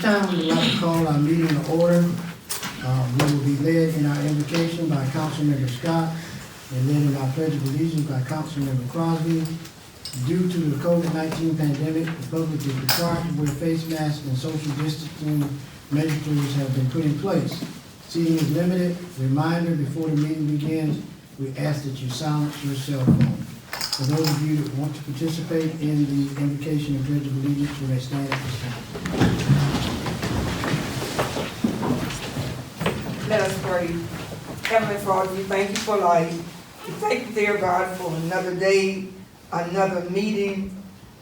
time, we would like to call our meeting to order. We will be led in our invocation by Councilmember Scott and led in our pledge of allegiance by Councilmember Crosby. Due to the COVID-19 pandemic, the public is required to wear face masks and social distancing measures have been put in place. Seating is limited. Reminder, before the meeting begins, we ask that you silence your cell phone. For those of you that want to participate in the invocation and pledge of allegiance, you may stand at this time. Let us pray. Heavenly Father, we thank you for life. We thank you, dear God, for another day, another meeting,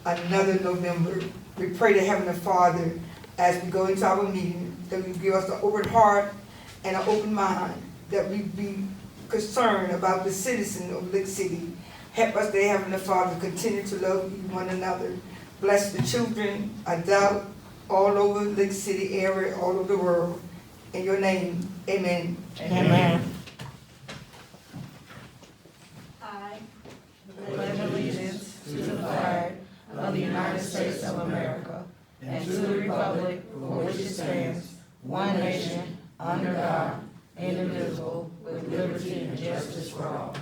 another November. We pray to Heavenly Father, as we go into our meeting, that you give us an open heart and an open mind, that we be concerned about the citizens of Lick City. Help us, dear Heavenly Father, continue to love one another. Bless the children, adults, all over Lick City area, all over the world. In your name, amen. Amen. I Pledge allegiance to the flag of the United States of America and to the republic for which it stands, one nation, under God, indivisible, with liberty and justice for all.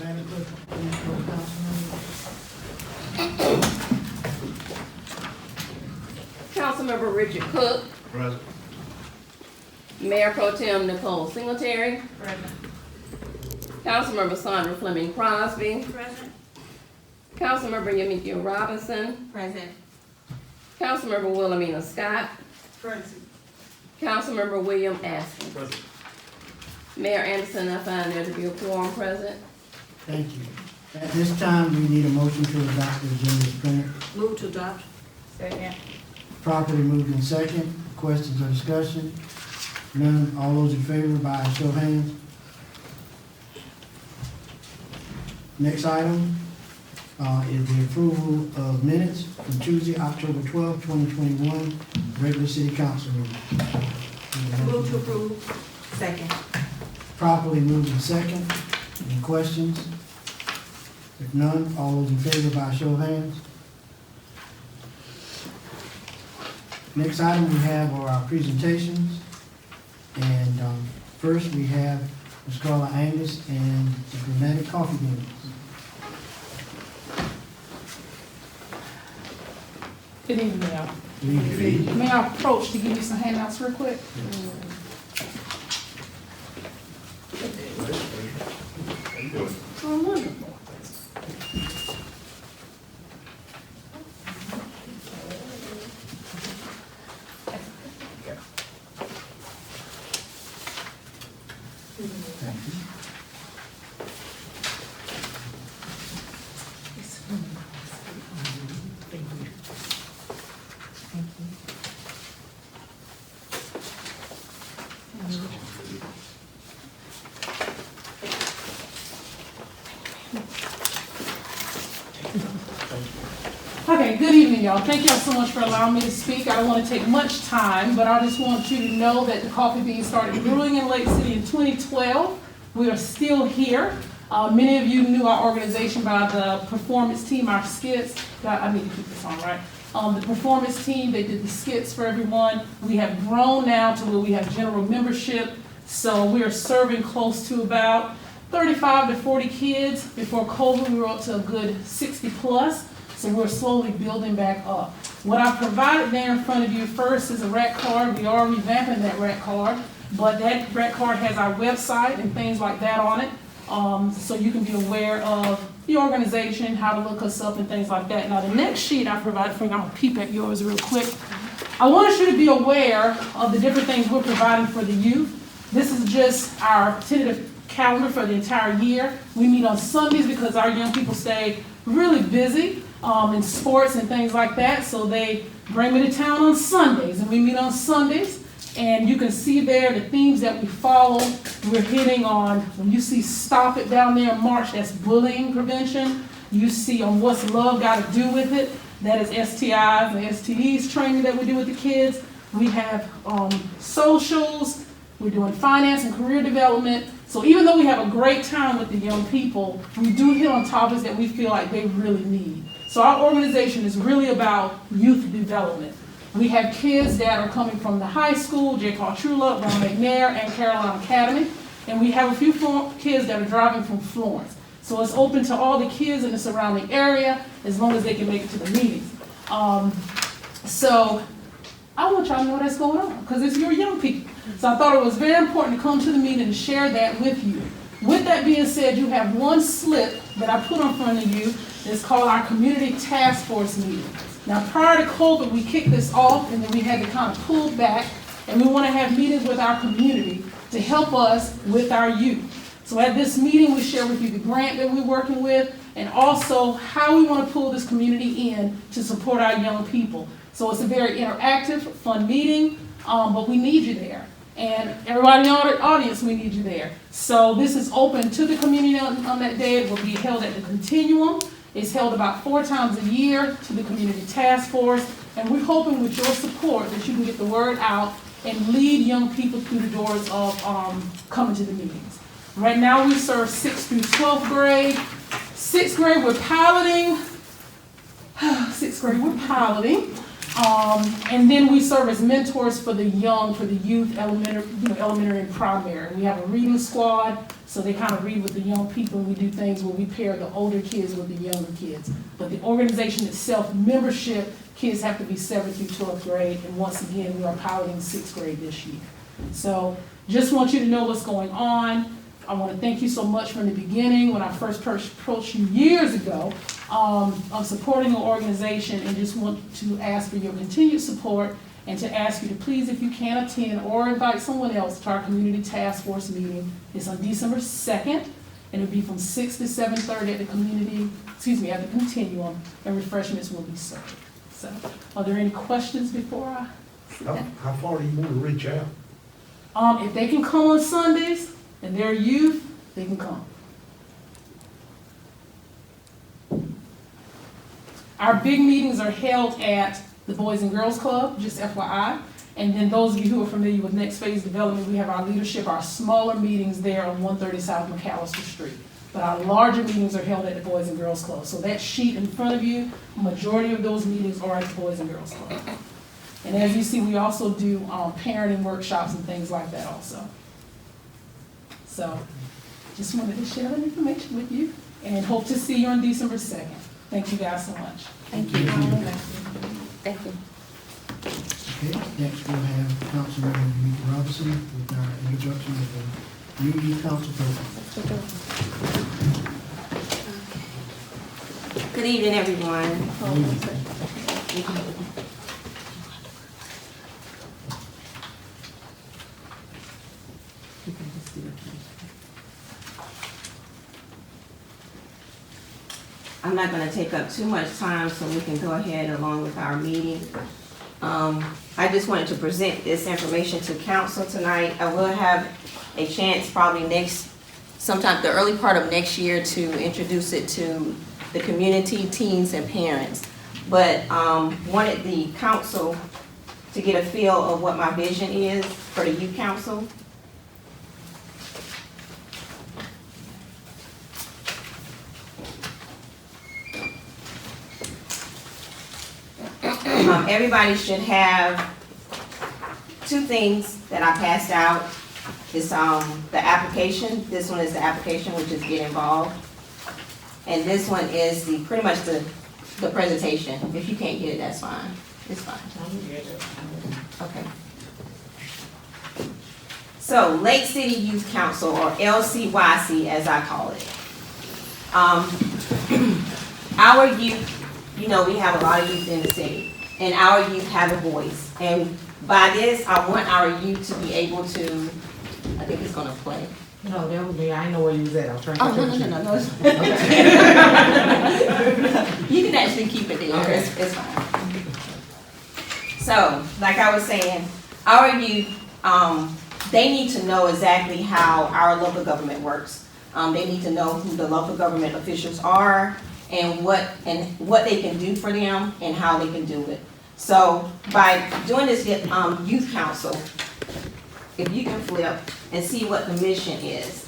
Madam Clerk, please call the council member. Councilmember Richard Cook. Present. Mayor Pro Tem Nicole Singletary. present. Councilmember Sandra Fleming Crosby. Present. Councilmember Yamika Robinson. Present. Councilmember Wilhelmina Scott. Present. Councilmember William Aston. Present. Mayor Anderson, I find there to be a quorum present. Thank you. At this time, we need a motion to adopt the agenda as printed. Move to adopt. Second. Properly moved in second. Questions or discussion? None. All those in favor by a show of hands. Next item is the approval of minutes from Tuesday, October 12, 2021, regular city council meeting. Move to approve. Second. Properly moved in second. Any questions? If none, all those in favor by a show of hands. Next item we have are our presentations. And first we have Ms. Carla Angus and the Dramatic Coffee Beans. Good evening, y'all. Good evening. May I approach to give you some handouts real quick? Oh, wonderful. Thank you. Okay, good evening, y'all. Thank y'all so much for allowing me to speak. I don't want to take much time, but I just want you to know that the coffee beans started brewing in Lake City in 2012. We are still here. Many of you knew our organization by the performance team, our skits. I need to keep this on, right? The performance team, they did the skits for everyone. We have grown now to where we have general membership. So we are serving close to about 35 to 40 kids. Before COVID, we were up to a good 60 plus. So we're slowly building back up. What I provided there in front of you first is a RAC card. We are revamping that RAC card, but that RAC card has our website and things like that on it. So you can be aware of the organization, how to look us up and things like that. Now the next sheet I provided for you, I'm gonna peep at yours real quick. I want you to be aware of the different things we're providing for the youth. This is just our tentative calendar for the entire year. We meet on Sundays because our young people stay really busy in sports and things like that. So they bring me to town on Sundays and we meet on Sundays. And you can see there the themes that we follow. We're hitting on, when you see Stop It down there in March, that's bullying prevention. You see on What's Love Got to Do with It, that is STIs and STDs training that we do with the kids. We have socials, we're doing finance and career development. So even though we have a great time with the young people, we do hit on topics that we feel like they really need. So our organization is really about youth development. We have kids that are coming from the high school, J. Paul Trullo, Ron McNair, and Carolina Academy. And we have a few kids that are driving from Florence. So it's open to all the kids in the surrounding area as long as they can make it to the meetings. So I want y'all to know that's going on because it's your young people. So I thought it was very important to come to the meeting and share that with you. With that being said, you have one slip that I put in front of you. It's called our Community Task Force meeting. Now, prior to COVID, we kicked this off and then we had to kind of pull back, and we want to have meetings with our community to help us with our youth. So at this meeting, we share with you the grant that we're working with and also how we want to pull this community in to support our young people. So it's a very interactive, fun meeting, but we need you there. And everybody in the audience, we need you there. So this is open to the community on that day. It will be held at the Continuum. It's held about 4 times a year to the Community Task Force. And we're hoping with your support that you can get the word out and lead young people through the doors of coming to the meetings. Right now we serve 6th through 12th grade. 6th grade we're piloting. 6th grade we're piloting. And then we serve as mentors for the young, for the youth, elementary and primary. We have a reading squad, so they kind of read with the young people, and we do things where we pair the older kids with the younger kids. But the organization itself, membership, kids have to be 7th through 12th grade, and once again, we are piloting 6th grade this year. So just want you to know what's going on. I want to thank you so much from the beginning when I first approached you years ago of supporting an organization, and just want to ask for your continued support and to ask you to please, if you can, attend or invite someone else to our Community Task Force meeting. It's on December 2nd, and it'll be from 6 to 7:30 at the at the Continuum, and refreshments will be served. So, are there any questions before I sit down? How far do you want to reach out? If they can come on Sundays and they're youth, they can come. Our big meetings are held at the Boys and Girls Club, just FYI. And then those of you who are familiar with Next Phase Development, we have our leadership, our smaller meetings there on 130 South McAllister Street. But our larger meetings are held at the Boys and Girls Club. So that sheet in front of you, majority of those meetings are at the Boys and Girls Club. And as you see, we also do parenting workshops and things like that also. So just wanted to share that information with you and hope to see you on December 2nd. Thank you guys so much. Thank you. Thank you. Okay, next we'll have Councilmember Yamika Robinson with our introduction of the new youth council program. Good evening, everyone. I'm not going to take up too much time, so we can go ahead along with our meeting. I just wanted to present this information to council tonight. I will have a chance probably sometime the early part of next year to introduce it to the community, teens, and parents. But wanted the council to get a feel of what my vision is for the youth council. Everybody should have 2 things that I passed out. It's the application. This one is the application, which is get involved. And this one is pretty much the presentation. If you can't get it, that's fine. It's fine. Okay. So, Lake City Youth Council, or LCYC as I call it. Our youth, we have a lot of youth in the city. And our youth have a voice. And by this, I want our youth to be able to, I think it's gonna play. No, that was me. I didn't know where you was at. I was trying to No. You can actually keep it there. Okay. It's fine. So, like I was saying, our youth, they need to know exactly how our local government works. They need to know who the local government officials are and what they can do for them and how they can do it. So by doing this youth council, if you can flip and see what the mission is.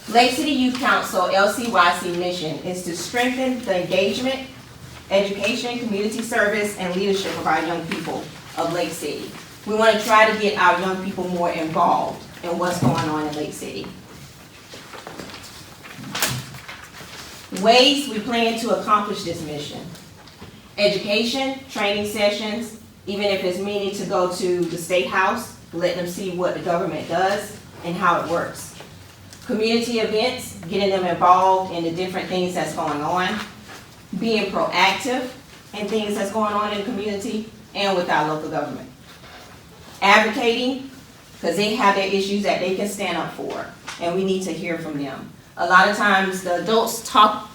Lake City Youth Council, LCYC mission is to strengthen the engagement, education, community service, and leadership of our young people of Lake City. We want to try to get our young people more involved in what's going on in Lake City. Ways we plan to accomplish this mission. Education, training sessions, even if it's meaning to go to the State House, let them see what the government does and how it works. Community events, getting them involved in the different things that's going on. Being proactive in things that's going on in the community and with our local government. Advocating, because they have their issues that they can stand up for, and we need to hear from them. A lot of times the adults talk,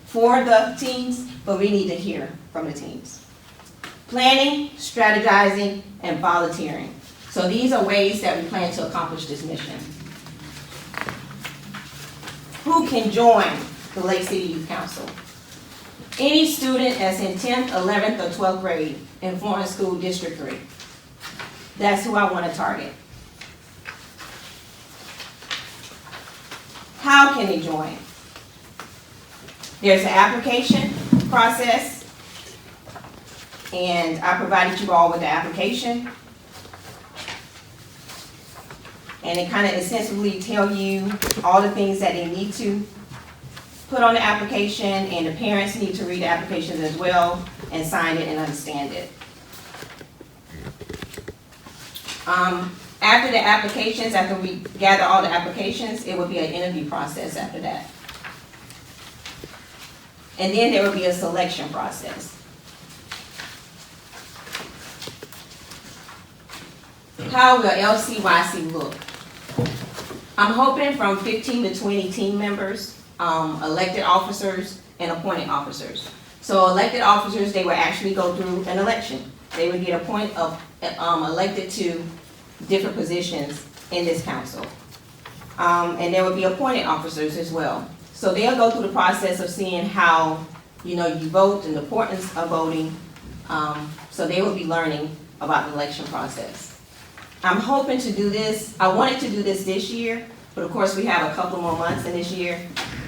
for the teens, but we need to hear from the teens. Planning, strategizing, and volunteering. So these are ways that we plan to accomplish this mission. Who can join the Lake City Youth Council? Any student that's in 10th, 11th, or 12th grade in Florence School District 3. That's who I want to target. How can they join? There's an application process, and I provided you all with the application. And it kind of extensively tell you all the things that they need to put on the application, and the parents need to read the applications as well and sign it and understand it. After the applications, after we gather all the applications, it will be an interview process after that. And then there will be a selection process. How will LCYC look? I'm hoping from 15 to 20 team members, elected officers, and appointed officers. So elected officers, they will actually go through an election. They would get elected to different positions in this council. And there would be appointed officers as well. So they'll go through the process of seeing how, you vote and the importance of voting. So they will be learning about the election process. I'm hoping to do this, I wanted to do this year, but of course we have a couple more months in this year,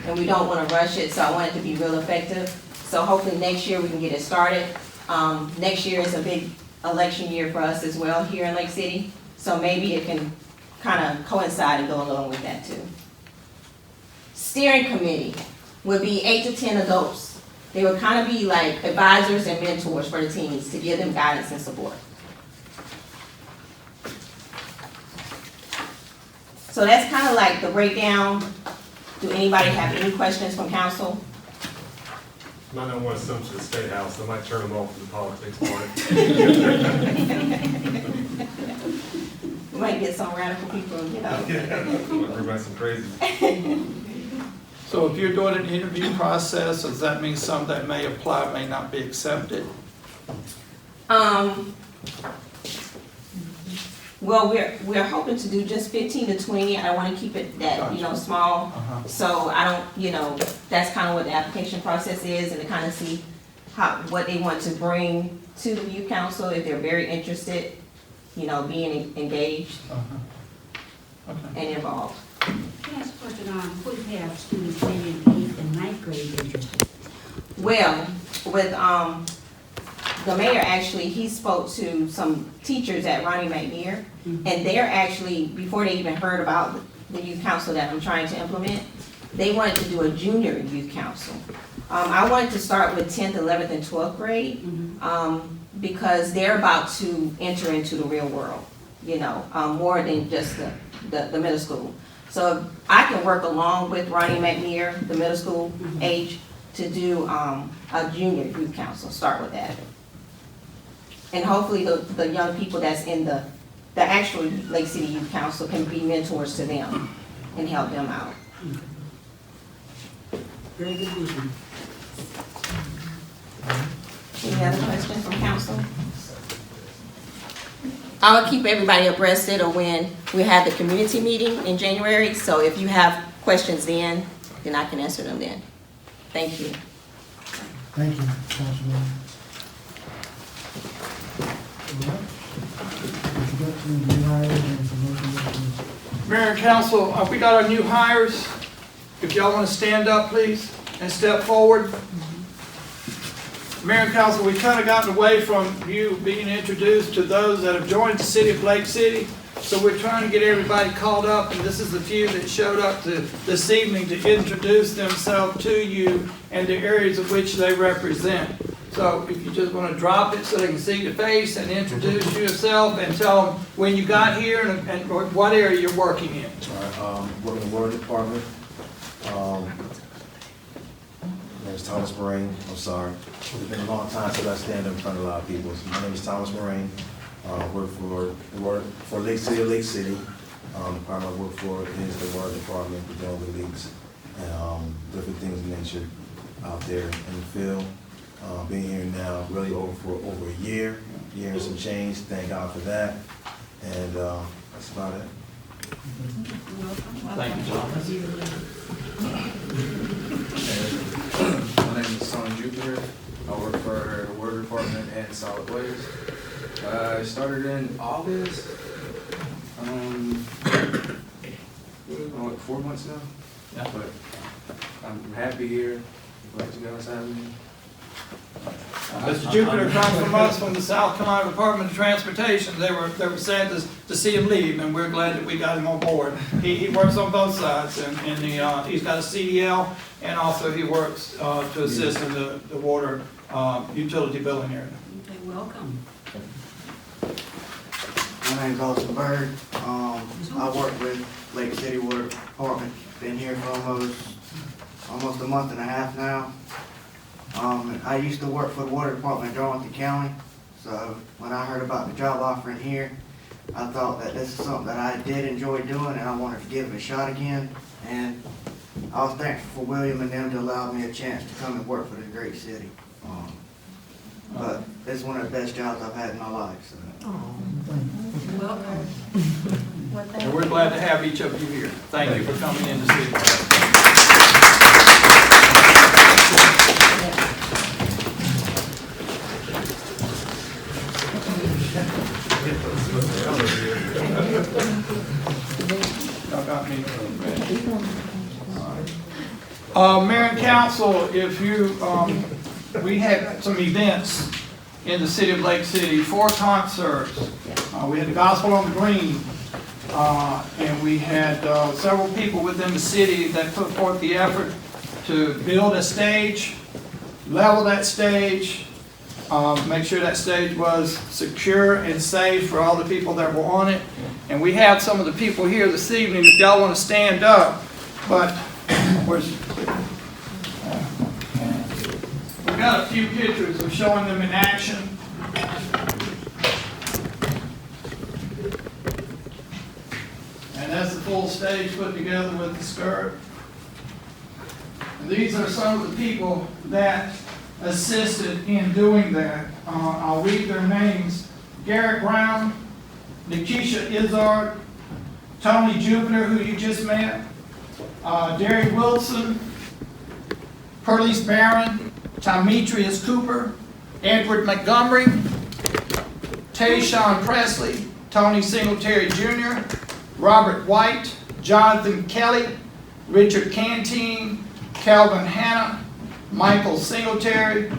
and we don't want to rush it, so I want it to be real effective. So hopefully next year we can get it started. Next year is a big election year for us as well here in Lake City, so maybe it can kind of coincide and go along with that too. Steering committee would be 8 to 10 adults. They would kind of be like advisors and mentors for the teens to give them guidance and support. So that's kind of like the breakdown. Do anybody have any questions from council? Might not want to send them to the State House, they might turn them off to the politics part. We might get some radical people, Everybody's some crazy. So if you're doing an interview process, does that mean some that may apply may not be accepted? Well, we're hoping to do just 15 to 20. I want to keep it that, small. So I don't, that's kind of what the application process is, and to kind of see what they want to bring to the youth council, if they're very interested, being engaged and involved. Can I ask a question on what do you have students maybe in 8th and 9th grade interested? Well, with the mayor actually, he spoke to some teachers at Ronnie McNear, and they're actually, before they even heard about the youth council that I'm trying to implement, they wanted to do a junior youth council. I wanted to start with 10th, 11th, and 12th grade, because they're about to enter into the real world, more than just the middle school. So I can work along with Ronnie McNear, the middle school age, to do a junior youth council, start with that. And hopefully the young people that's in the actual Lake City Youth Council can be mentors to them and help them out. Very good vision. Any other questions from council? I'll keep everybody abreast of when we have the community meeting in January, so if you have questions then I can answer them then. Thank you. Thank you, Councilman. Mayor and council, we got our new hires. If y'all want to stand up, please, and step forward. Mayor and Council, we've kind of gotten away from you being introduced to those that have joined the city of Lake City. So we're trying to get everybody caught up, and this is the few that showed up this evening to introduce themselves to you and the areas of which they represent. So if you just want to drop it so they can see your face and introduce yourself and tell them when you got here and what area you're working in. All right, work in the water department. My name is Thomas Moraine. I'm sorry. It's been a long time since I stand up in front of a lot of people. So my name is Thomas Moraine. Work for Lake City. The department I work for is the water department. We're dealing with leaks and different things of nature out there in the field. Been here now really for over a year and some change. Thank God for that. And that's about it. Thank you, John. My name is Son Jupiter. I work for the water department and solid waste. I started in August, like 4 months ago. Yeah. But I'm happy here. Glad you guys have me. Mr. Jupiter comes from us from the South Carolina Department of Transportation. They were sad to see him leave, and we're glad that we got him on board. He works on both sides, and he's got a CDL, and also he works to assist in the water utility billing area. Okay, welcome. My name's Austin Bird. I work with Lake City Water Department. Been here for almost a month and a half now. I used to work for the water department in Darlington County. So when I heard about the job offering here, I thought that this is something that I did enjoy doing and I wanted to give it a shot again. And I was thankful for William and them to allow me a chance to come and work for this great city. But it's one of the best jobs I've had in my life. So. Welcome. And we're glad to have each of you here. Thank you for coming in to see us. Mayor and Council, if you, we had some events in the city of Lake City, 4 concerts. We had the Gospel on the Green, and we had several people within the city that put forth the effort to build a stage, level that stage, make sure that stage was secure and safe for all the people that were on it. And we have some of the people here this evening, if y'all want to stand up, but we've got a few pictures of showing them in action. And that's the full stage put together with the skirt. And these are some of the people that assisted in doing that. I'll read their names. Garrett Brown, Nikisha Izzard, Tony Jupiter, who you just met, Derry Wilson, Perlice Barron, Tometrius Cooper, Edward Montgomery, Tayshawn Presley, Tony Singletary Jr., Robert White, Jonathan Kelly, Richard Canteen, Calvin Hanna, Michael Singletary,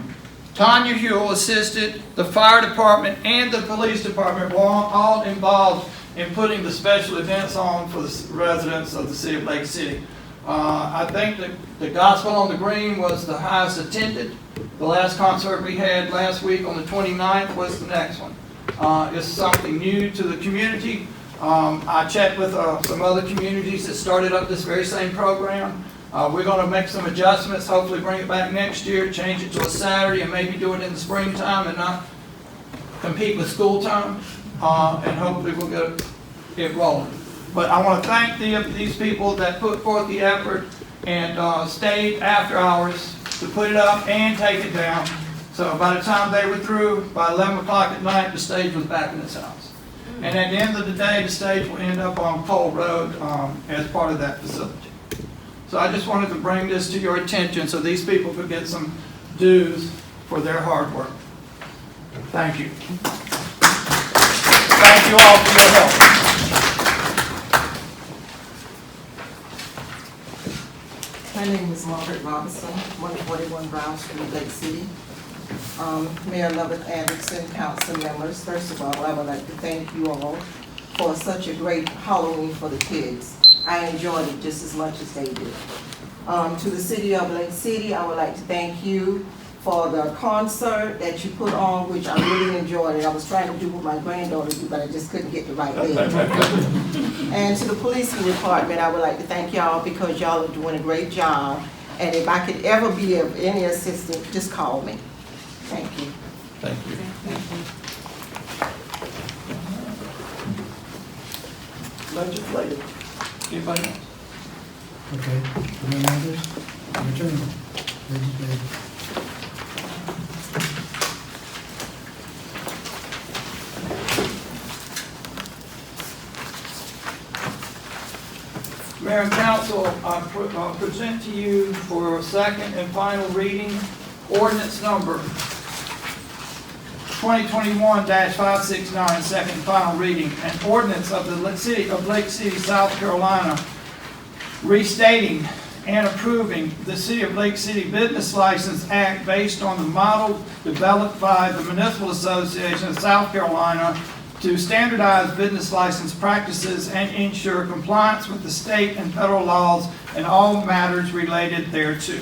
Tanya Huell assisted, the fire department and the police department were all involved in putting the special events on for the residents of the city of Lake City. I think that the Gospel on the Green was the highest attended. The last concert we had last week on the 29th was the next one. It's something new to the community. I checked with some other communities that started up this very same program. We're going to make some adjustments, hopefully bring it back next year, change it to a Saturday, and maybe do it in the springtime and not compete with school time. And hopefully we'll get it rolling. But I want to thank these people that put forth the effort and stayed after hours to put it up and take it down. So by the time they were through, by 11 o'clock at night, the stage was back in its house. And at the end of the day, the stage will end up on Cole Road as part of that facility. So I just wanted to bring this to your attention so these people could get some dues for their hard work. Thank you. Thank you all for your help. My name is Margaret Robinson, 141 Brown Street, Lake City. Mayor Lovett Anderson, council members. First of all, I would like to thank you all for such a great Halloween for the kids. I enjoyed it just as much as they did. To the city of Lake City, I would like to thank you for the concert that you put on, which I really enjoyed it. I was trying to do what my granddaughter did, but I just couldn't get the right leg. And to the policing department, I would like to thank y'all because y'all are doing a great job. And if I could ever be of any assistance, just call me. Thank you. Thank you. Legislative. Anybody else? Okay, any others? Return. Legislative. Mayor and council, I present to you for second and final reading, ordinance number 2021-569, second and final reading, an ordinance of the city of Lake City, South Carolina, restating and approving the City of Lake City Business License Act based on the model developed by the Municipal Association of South Carolina to standardize business license practices and ensure compliance with the state and federal laws and all matters related thereto.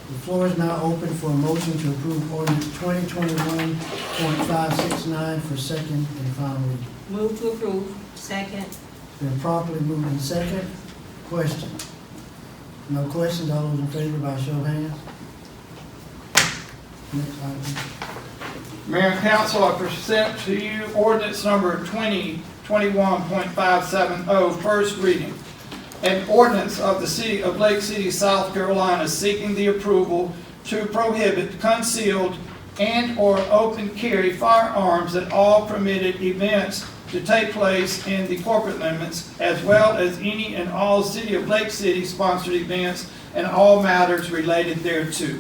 The floor is now open for a motion to approve ordinance 2021.569 for second and final reading. Move to approve. Second. Been properly moved in second. Question? No questions? All those in favor by show of hands? Next item. Mayor and council, I present to you ordinance number 2021.570, first reading. An ordinance of the City of Lake City, South Carolina, seeking the approval to prohibit concealed and/or open carry firearms at all permitted events to take place in the corporate limits, as well as any and all City of Lake City sponsored events and all matters related thereto.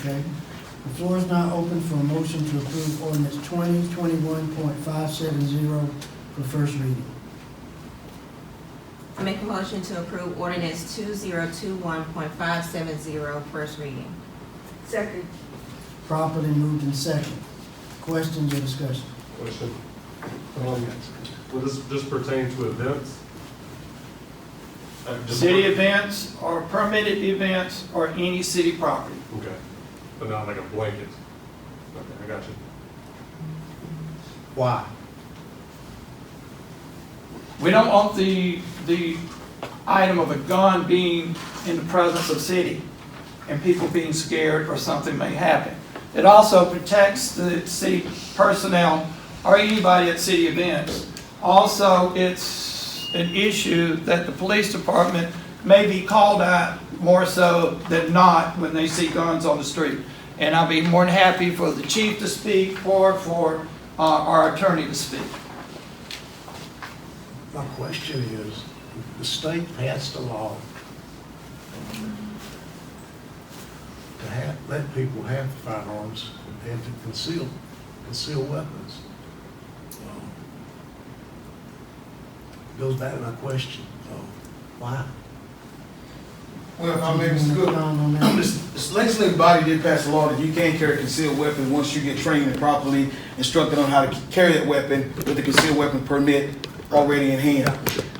Okay. The floor is now open for a motion to approve ordinance 2021.570 for first reading. I make a motion to approve ordinance 2021.570, first reading. Second. Properly moved in second. Questions or discussion? Question. Will this pertain to events? City events or permitted events or any city property. Okay, but not like a blanket. Okay, I got you. Why? We don't want the item of a gun being in the presence of city and people being scared or something may happen. It also protects the city personnel or anybody at city events. Also, it's an issue that the police department may be called out more so than not when they see guns on the street. And I'll be more than happy for the chief to speak or for our attorney to speak. My question is, the state passed a law to let people have firearms and to conceal weapons. Goes back to my question, why? Well, I mean, it's good. This legislative body did pass a law that you can't carry a concealed weapon once you get trained and properly instructed on how to carry that weapon with the concealed weapon permit already in hand.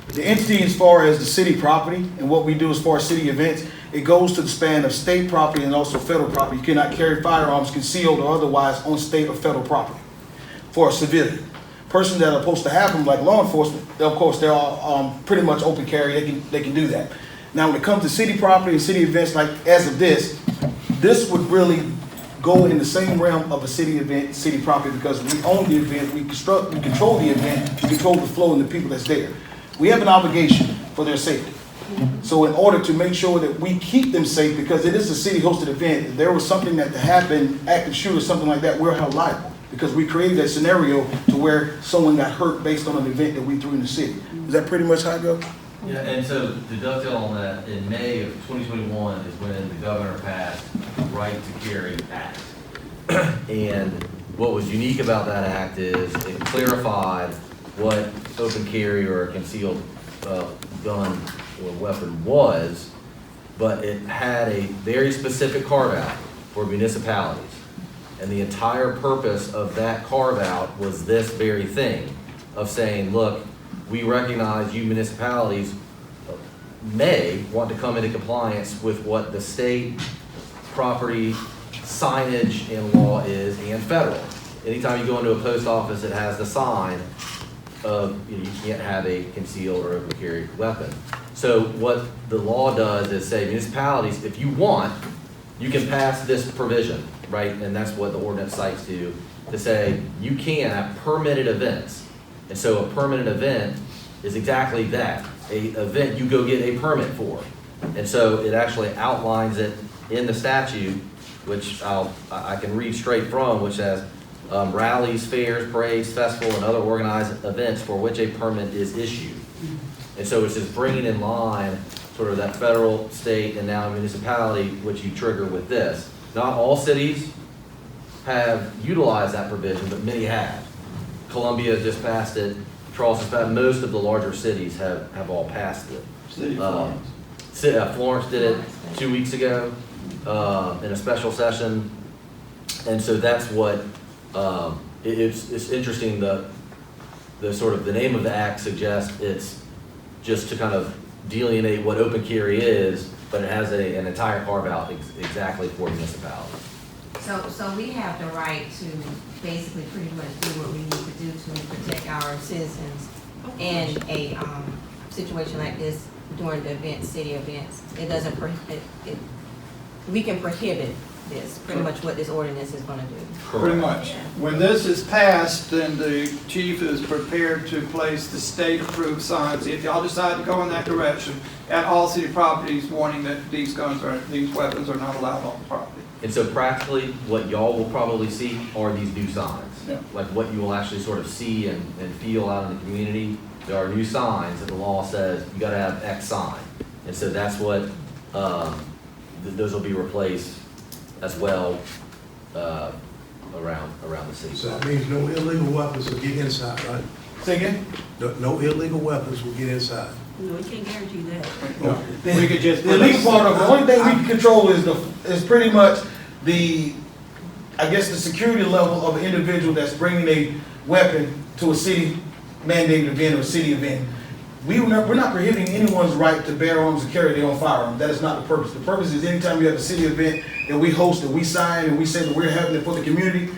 The entity, as far as the city property and what we do as far as city events, it goes to the span of state property and also federal property. You cannot carry firearms concealed or otherwise on state or federal property for a civilian. Persons that are supposed to have them, like law enforcement, of course, they're all pretty much open carry. They can do that. Now, when it comes to city property and city events, like as of this would really go in the same realm of a city event, city property, because we own the event, we control the event, we control the flow and the people that's there. We have an obligation for their safety. So in order to make sure that we keep them safe, because it is a city-hosted event, if there was something that happened, active shooter, something like that, we're held liable. Because we created that scenario to where someone got hurt based on an event that we threw in the city. Is that pretty much how it goes? Yeah, and so to dovetail on that, in May of 2021 is when the governor passed the Right to Carry Act. And what was unique about that act is it clarified what open carry or a concealed gun or weapon was, but it had a very specific carve-out for municipalities. And the entire purpose of that carve-out was this very thing, of saying, look, we recognize you municipalities may want to come into compliance with what the state property signage and law is, and federal. Anytime you go into a post office, it has the sign of, you can't have a concealed or open carry weapon. So what the law does is say, municipalities, if you want, you can pass this provision, right? And that's what the ordinance cites to say you can have permitted events. And so a permitted event is exactly that, a event you go get a permit for. And so it actually outlines it in the statute, which I can read straight from, which says rallies, fairs, parades, festivals, and other organized events for which a permit is issued. And so it's just bringing in line sort of that federal, state, and now municipality, which you trigger with this. Not all cities have utilized that provision, but many have. Columbia just passed it, Charleston's passed, most of the larger cities have all passed it. City of Florence. Florence did it 2 weeks ago in a special session. And so that's what, it's interesting, the sort of, the name of the act suggests it's just to kind of delineate what open carry is, but it has an entire carve out exactly for municipalities. So we have the right to basically pretty much do what we need to do to protect our citizens in a situation like this during the events, city events. It doesn't we can prohibit this, pretty much what this ordinance is gonna do. Pretty much. When this is passed, then the chief is prepared to place the state-approved signs, if y'all decide to go in that direction, at all city properties warning that these weapons are not allowed on the property. And so practically, what y'all will probably see are these new signs. Yeah. Like what you will actually sort of see and feel out in the community. There are new signs that the law says you gotta have X sign. And so that's what, those will be replaced as well around the city. So that means no illegal weapons will get inside, right? Say again? No illegal weapons will get inside. No, we can't guarantee that. We could just. The illegal part of it, the only thing we can control is pretty much I guess the security level of an individual that's bringing a weapon to a city mandated event or a city event. We're not prohibiting anyone's right to bear arms and carry their own firearm. That is not the purpose. The purpose is anytime you have a city event that we host, that we sign, and we say that we're having it for the community,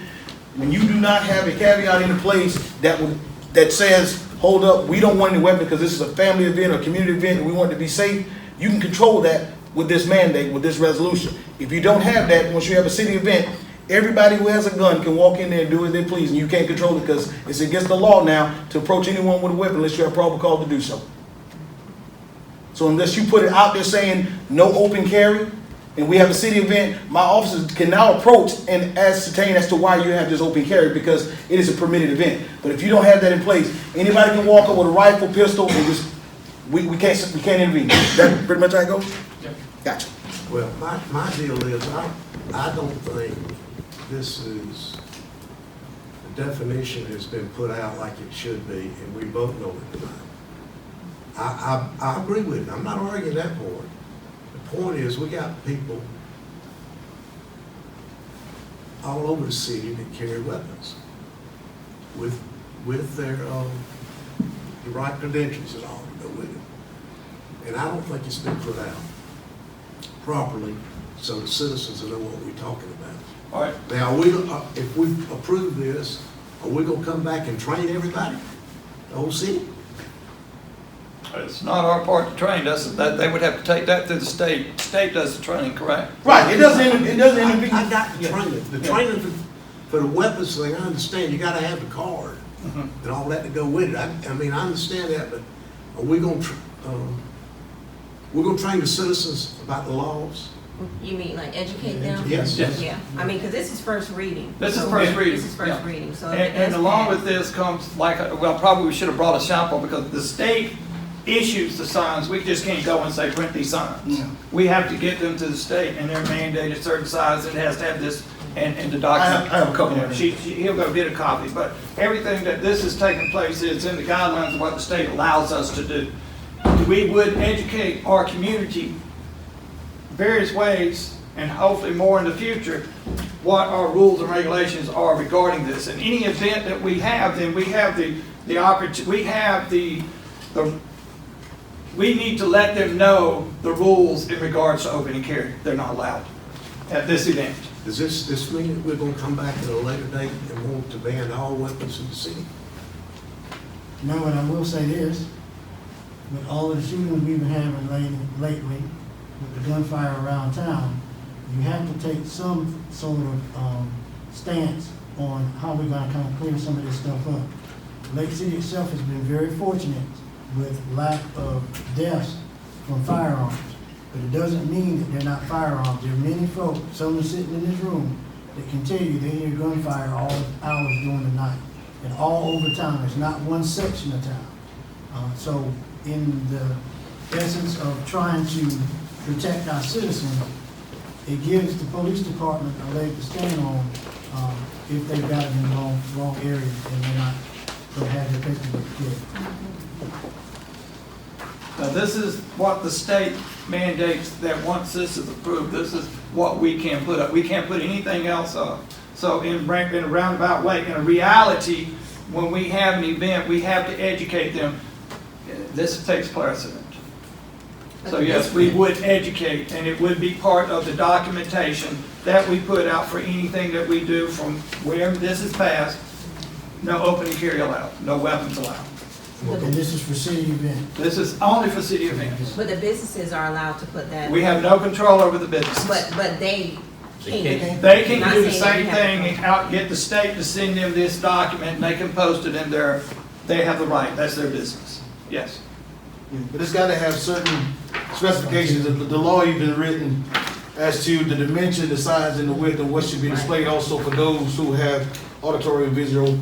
when you do not have a caveat in place that says, hold up, we don't want any weapon because this is a family event or community event and we want it to be safe, you can control that with this mandate, with this resolution. If you don't have that, once you have a city event, everybody who has a gun can walk in there and do as they please, and you can't control it because it's against the law now to approach anyone with a weapon unless you have probable cause to do so. So unless you put it out there saying no open carry, and we have a city event, my officers can now approach and ascertain as to why you have this open carry because it is a permitted event. But if you don't have that in place, anybody can walk up with a rifle, pistol, and just we can't intervene. That pretty much how it goes? Yep. Gotcha. Well, my deal is, I don't think this is, the definition has been put out like it should be, and we both know it tonight. I agree with it. I'm not arguing that point. The point is, we got people all over the city that carry weapons with their the right credentials and all to go with it. And I don't think it's been put out properly so the citizens will know what we're talking about. All right. Now, if we approve this, are we gonna come back and train everybody, the whole city? It's not our part to train. That they would have to take that to the state. State does the training, correct? Right. It doesn't intervene. I got the training. The training for the weapons thing, I understand. You gotta have the card and all that to go with it. I mean, I understand that, but are we gonna, we're gonna train the citizens about the laws? You mean like educate them? Yes. Yeah, I mean, because this is first reading. This is first reading. This is first Yeah. reading, so. And along with this comes probably we should have brought a sample because the state issues the signs. We just can't go and say print these signs. Yeah. We have to get them to the state and they're mandated certain size. It has to have this and the document. I have a couple of them. He'll go get a copy, but everything that this is taking place is in the guidelines of what the state allows us to do. We would educate our community various ways, and hopefully more in the future, what our rules and regulations are regarding this. In any event that we have, then we have the opportunity, we need to let them know the rules in regards to open and carry. They're not allowed at this event. Does this mean that we're gonna come back at a later date and want to ban all weapons in the city? No, and I will say this, with all of the shootings we've been having lately, with the gunfire around town, you have to take some sort of stance on how we're gonna kind of clear some of this stuff up. Lake City itself has been very fortunate with lack of deaths from firearms, but it doesn't mean that they're not firearms. There are many folks, some are sitting in this room, that can tell you they hear gunfire all hours during the night and all over town. It's not one section of town. So in the essence of trying to protect our citizens, it gives the police department a leg to stand on if they've got it in the wrong area and they're not going to have their paperwork clear. Now, this is what the state mandates, that once this is approved, this is what we can put up. We can't put anything else up. So in a roundabout way, in a reality, when we have an event, we have to educate them. This takes precedent. So yes, we would educate, and it would be part of the documentation that we put out for anything that we do from where this is passed. No open and carry allowed, no weapons allowed. And this is for city events. This is only for city events. But the businesses are allowed to put that. We have no control over the businesses. But they can't. They can Not do the saying same they have thing, control. and get the state to send them this document, and they can post it in their, they have the right, that's their business. Yes. But it's gotta have certain specifications. The law even written as to the dimension, the size, and the width, and what should be displayed also for those who have auditory and visual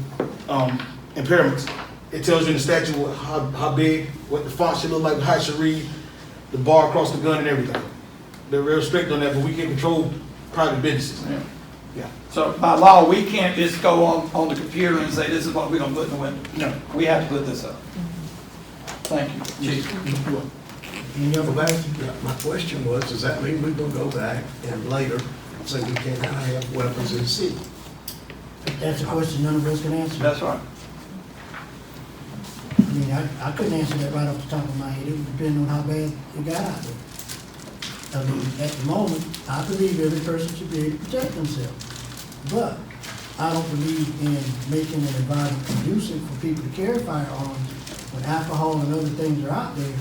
impairments. It tells you in the statute how big, what the font should look like, how it should read, the bar across the gun and everything. They're real strict on that, but we can't control private businesses. Yeah. Yeah. So by law, we can't just go on the computer and say, this is what we're gonna put in the window. No, we have to put this up. Thank you, Chief. Any other questions? My question was, does that mean we're gonna go back and later say we cannot have weapons in the city? That's a question none of us can answer. That's right. I mean, I couldn't answer that right off the top of my head. It would depend on how bad it got out there. I mean, at the moment, I believe every person should be able to protect themselves. But I don't believe in making an environment conducive for people to carry firearms when alcohol and other things are out there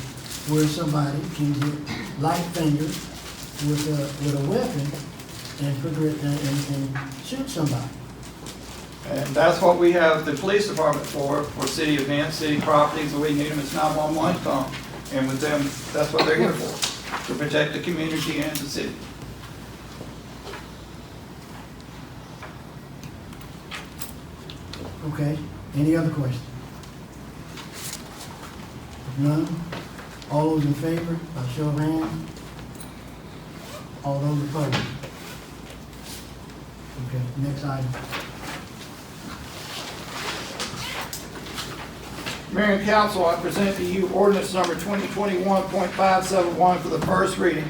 where somebody can get light fingers with a weapon and shoot somebody. And that's what we have the police department for city events, city properties, and we need them as 911 come. And with them, that's what they're here for, to protect the community and the city. Okay, any other questions? If none, all those in favor, by show of hands? All those opposed? Okay, next item. Mayor and council, I present to you ordinance number 2021.571 for the first reading.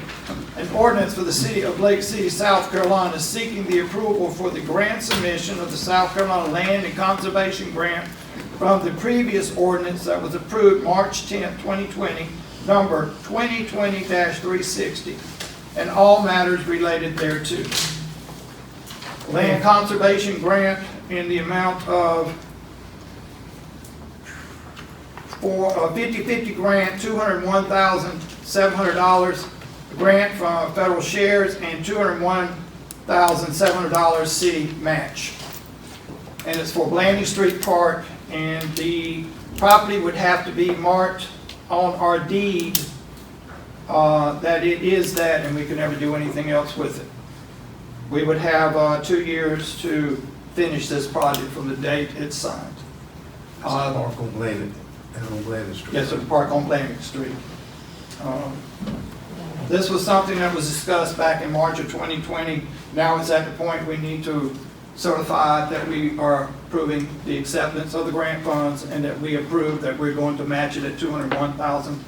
An ordinance for the city of Lake City, South Carolina, seeking the approval for the grant submission of the South Carolina Land and Conservation Grant from the previous ordinance that was approved March 10, 2020, number 2020-360, and all matters related thereto. Land Conservation Grant in the amount of for a 50/50 grant, $201,700 grant from federal shares and $201,700 city match. And it's for Blanding Street Park, and the property would have to be marked on our deed that it is that, and we can never do anything else with it. We would have 2 years to finish this project from the date it's signed. Park on Blanding, and on Blanding Street. Yes, sir, the park on Blanding Street. This was something that was discussed back in March of 2020. Now it's at the point we need to certify that we are approving the acceptance of the grant funds and that we approve that we're going to match it at $201,700.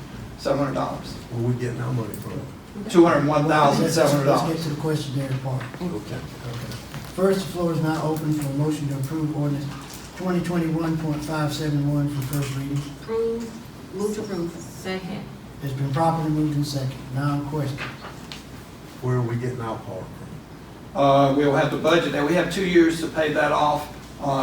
Where we getting our money from? Let's get $201,700. to the questionnaire part. Okay. First, the floor is now open for a motion to approve ordinance 2021.571 for first reading. Approve, move to approve. Second. It's been properly moved in second. Now, questions. Where are we getting our part from? We'll have to budget that. We have 2 years to pay that off.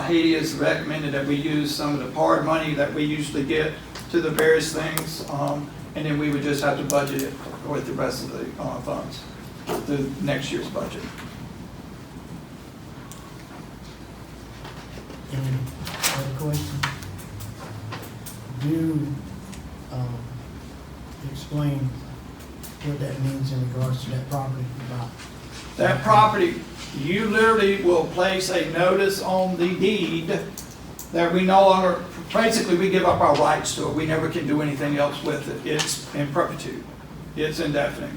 Haiti has recommended that we use some of the PARD money that we usually get to the various things, and then we would just have to budget it with the rest of the funds, the next year's budget. Any other questions? Do explain what that means in regards to that property about. That property, you literally will place a notice on the deed that we no longer, basically we give up our rights to it. We never can do anything else with it. It's in perpetuity. It's indefinite.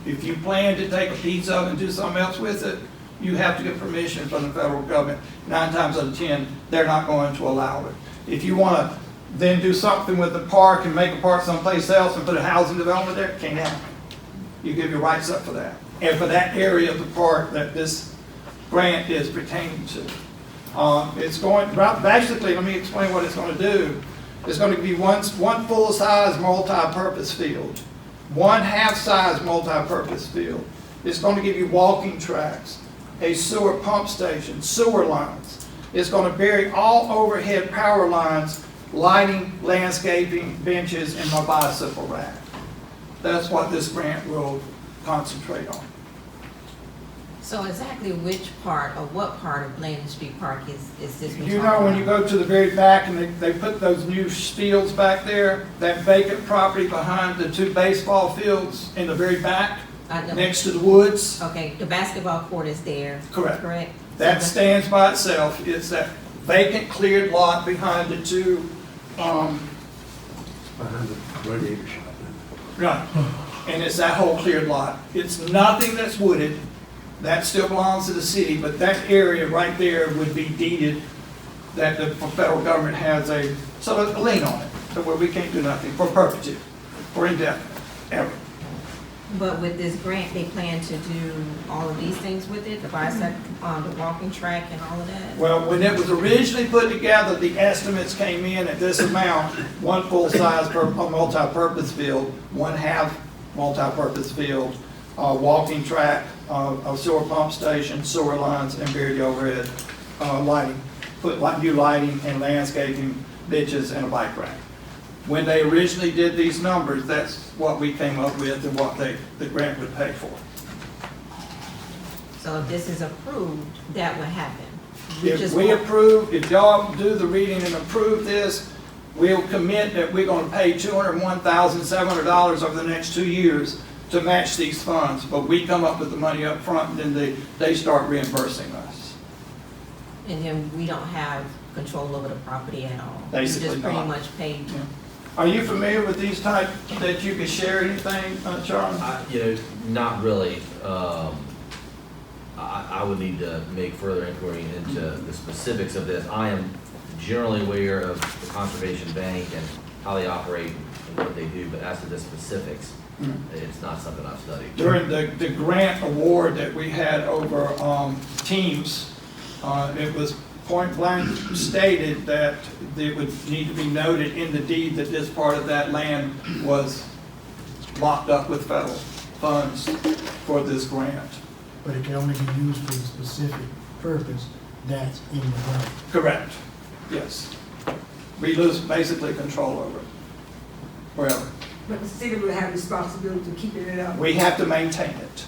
If you plan to take a piece of it and do something else with it, you have to get permission from the federal government. 9 times out of 10, they're not going to allow it. If you want to then do something with the park and make a park someplace else and put a housing development there, can't happen. You give your rights up for that. And for that area of the park that this grant is pertaining to. It's going, basically, let me explain what it's going to do. It's going to be one full-size multi-purpose field, one half-size multi-purpose field. It's going to give you walking tracks, a sewer pump station, sewer lines. It's going to bury all overhead power lines, lighting, landscaping, benches, and my bicycle rack. That's what this grant will concentrate on. So exactly which part or what part of Blandon Street Park is this? You know, when you go to the very back and they put those new fields back there, that vacant property behind the 2 baseball fields in the very back, next to the woods. Okay, the basketball court is there. Correct. Correct. That stands by itself. It's that vacant cleared lot behind the 2. Behind the radiator shop. Right. And it's that whole cleared lot. It's nothing that's wooded. That still belongs to the city, but that area right there would be deeded that the federal government has a lien on it, so where we can't do nothing for perpetuity, for indefinite, ever. But with this grant, they plan to do all of these things with it, the bicycle, the walking track and all of that? Well, when it was originally put together, the estimates came in at this amount: 1 full-size multi-purpose field, 1 half multi-purpose field, walking track, a sewer pump station, sewer lines, and buried overhead lighting. Put new lighting and landscaping, benches, and a bike rack. When they originally did these numbers, that's what we came up with and what the grant would pay for. So if this is approved, that would happen? If we approve, if y'all do the reading and approve this, we'll commit that we're going to pay $201,700 over the next 2 years to match these funds, but we come up with the money up front, and then they start reimbursing us. And then we don't have control over the property at all? Basically You just pretty not. much paid? Yeah. Are you familiar with these type, that you can share anything, Charles? Not really. I would need to make further inquiry into the specifics of this. I am generally aware of the Conservation Bank and how they operate and what they do, but as to the specifics, it's not something I've studied. During the grant award that we had over teams, it was point blank stated that it would need to be noted in the deed that this part of that land was locked up with federal funds for this grant. But it can only be used for the specific purpose that's in the grant. Correct, yes. We lose basically control over it, forever. But the city will have responsibility to keep it up. We have to maintain it.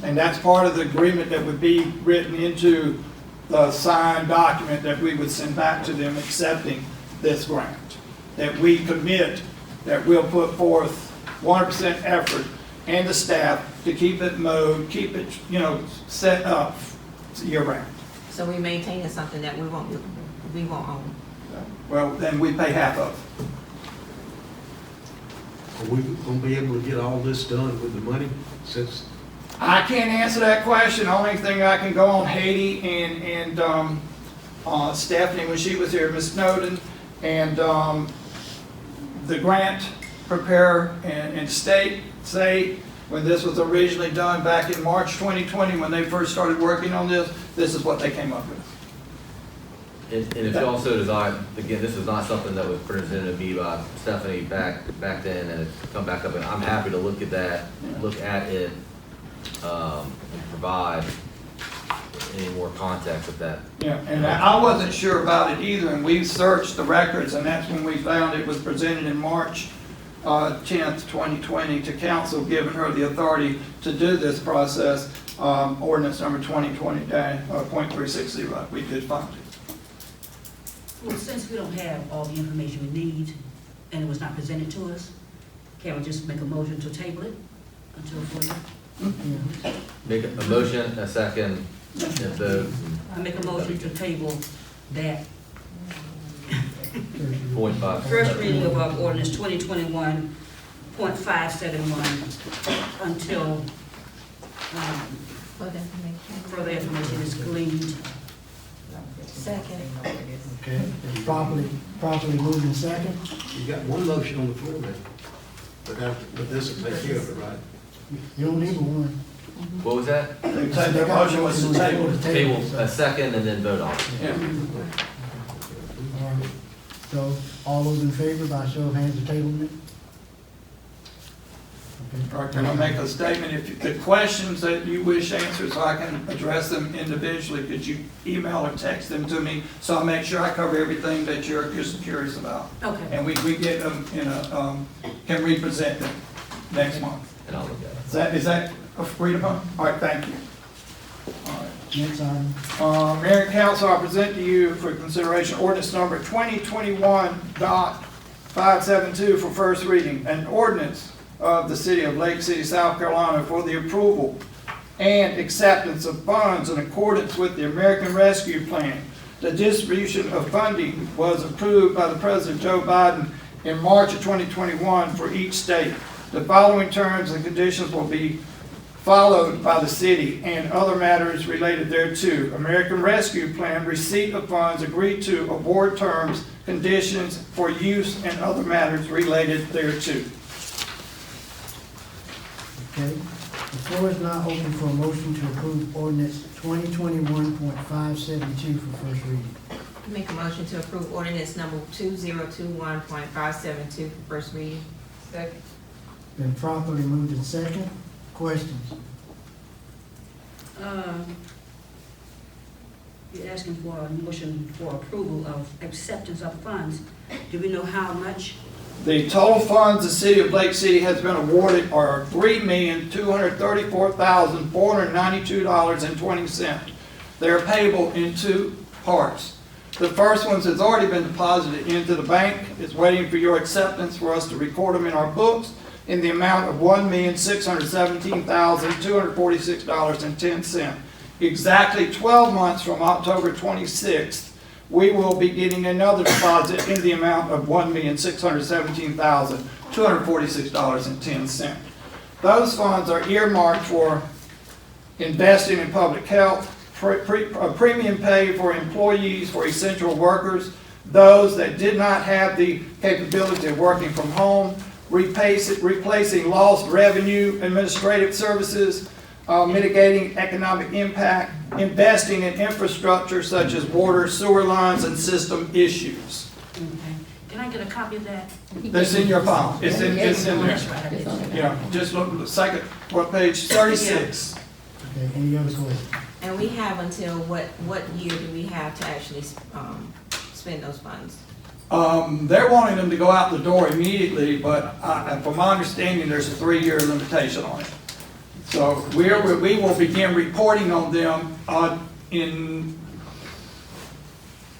And that's part of the agreement that would be written into the signed document that we would send back to them accepting this grant. That we commit that we'll put forth 100% effort and the staff to keep it mowed, keep it, set up year round. So we maintaining something that we won't own? Well, then we pay half of it. Are we gonna be able to get all this done with the money since? I can't answer that question. Only thing I can go on Haiti and Stephanie when she was here, Ms. Snowden, and the grant preparer and state say When this was originally done back in March 2020, when they first started working on this is what they came up with. And if y'all so desire, again, this is not something that was presented to me by Stephanie back then, and it's come back up, and I'm happy to look at that, look at it, and provide any more context of that. Yeah, and I wasn't sure about it either, and we searched the records, and that's when we found it was presented in March 10th, 2020 to council, giving her the authority to do this process, ordinance number 2020-.360. We did find it. Well, since we don't have all the information we need, and it was not presented to us, can we just make a motion to table it until further? Make a motion, a second, and vote. I make a motion to table that .5. first reading of our ordinance 2021.571 until further information is gleaned. Second. Okay, it's properly moved in second. You got one motion on the floor now, but this will take care of it, right? You don't need one. What was that? The motion was to table. Table, a second, and then vote on it. Yeah. All right. So, all those in favor by show of hands of tabling it? All right, can I make a statement? If the questions that you wish answered, so I can address them individually, could you email or text them to me, so I'll make sure I cover everything that you're curious about? Okay. And we get them in a, can represent them next month. And I'll look at it. Is that agreed upon? All right, thank you. All right. Next item. Mayor and council, I present to you for consideration ordinance number 2021.572 for first reading. An ordinance of the city of Lake City, South Carolina for the approval and acceptance of funds in accordance with the American Rescue Plan. The distribution of funding was approved by the President Joe Biden in March of 2021 for each state. The following terms and conditions will be followed by the city and other matters related thereto. American Rescue Plan, receipt of funds agreed to, award terms, conditions for use, and other matters related thereto. Okay, the floor is now open for a motion to approve ordinance 2021.572 for first reading. Make a motion to approve ordinance number 2021.572 for first reading. Second. Been properly moved in second. Questions? You're asking for a motion for approval of acceptance of funds. Do we know how much? The total funds the city of Lake City has been awarded are $3,234,492.20. They're payable in two parts. The first one has already been deposited into the bank. It's waiting for your acceptance for us to record them in our books in the amount of $1,617,246.10. Exactly 12 months from October 26th, we will be getting another deposit in the amount of $1,617,246.10. Those funds are earmarked for investing in public health, a premium pay for employees, for essential workers, those that did not have the capability of working from home, replacing lost revenue, administrative services, mitigating economic impact, investing in infrastructure such as water, sewer lines, and system issues. Okay. Can I get a copy of that? That's in your file. It's in there. That's right, I did. Yeah, just look at the second, page 36. Okay, any other questions? And we have until what year do we have to actually spend those funds? They're wanting them to go out the door immediately, but from my understanding, there's a 3-year limitation on it. So we will begin reporting on them in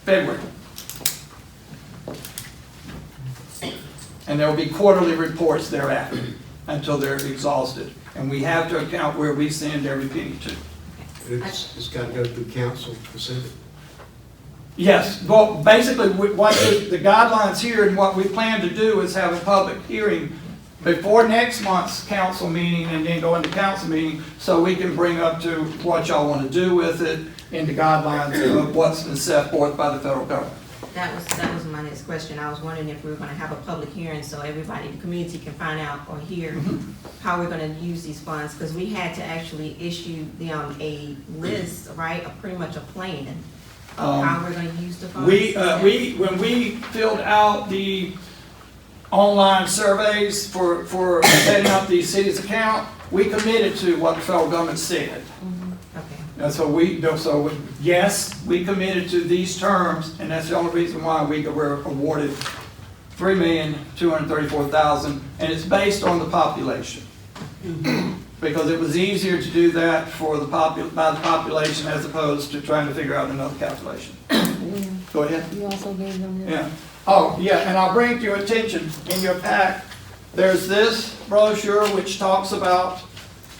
February. And there will be quarterly reports thereafter until they're exhausted. And we have to account where we send every penny to. It's got to go through council specific. Yes, well, basically, what the guidelines here and what we plan to do is have a public hearing before next month's council meeting and then go into council meeting so we can bring up to what y'all want to do with it in the guidelines of what's been set forth by the federal government. That was my next question. I was wondering if we were gonna have a public hearing so everybody, the community can find out or hear how we're gonna use these funds, because we had to actually issue them a list, right, pretty much a plan of how we're gonna use the funds. When we filled out the online surveys for setting up the city's account, we committed to what the federal government said. Okay. And so yes, we committed to these terms, and that's the only reason why we were awarded $3,234,000, and it's based on the population. Because it was easier to do that by the population as opposed to trying to figure out another calculation. Go ahead. You also gave them this? Yeah. Oh, yeah, and I'll bring to your attention, in your pack, there's this brochure which talks about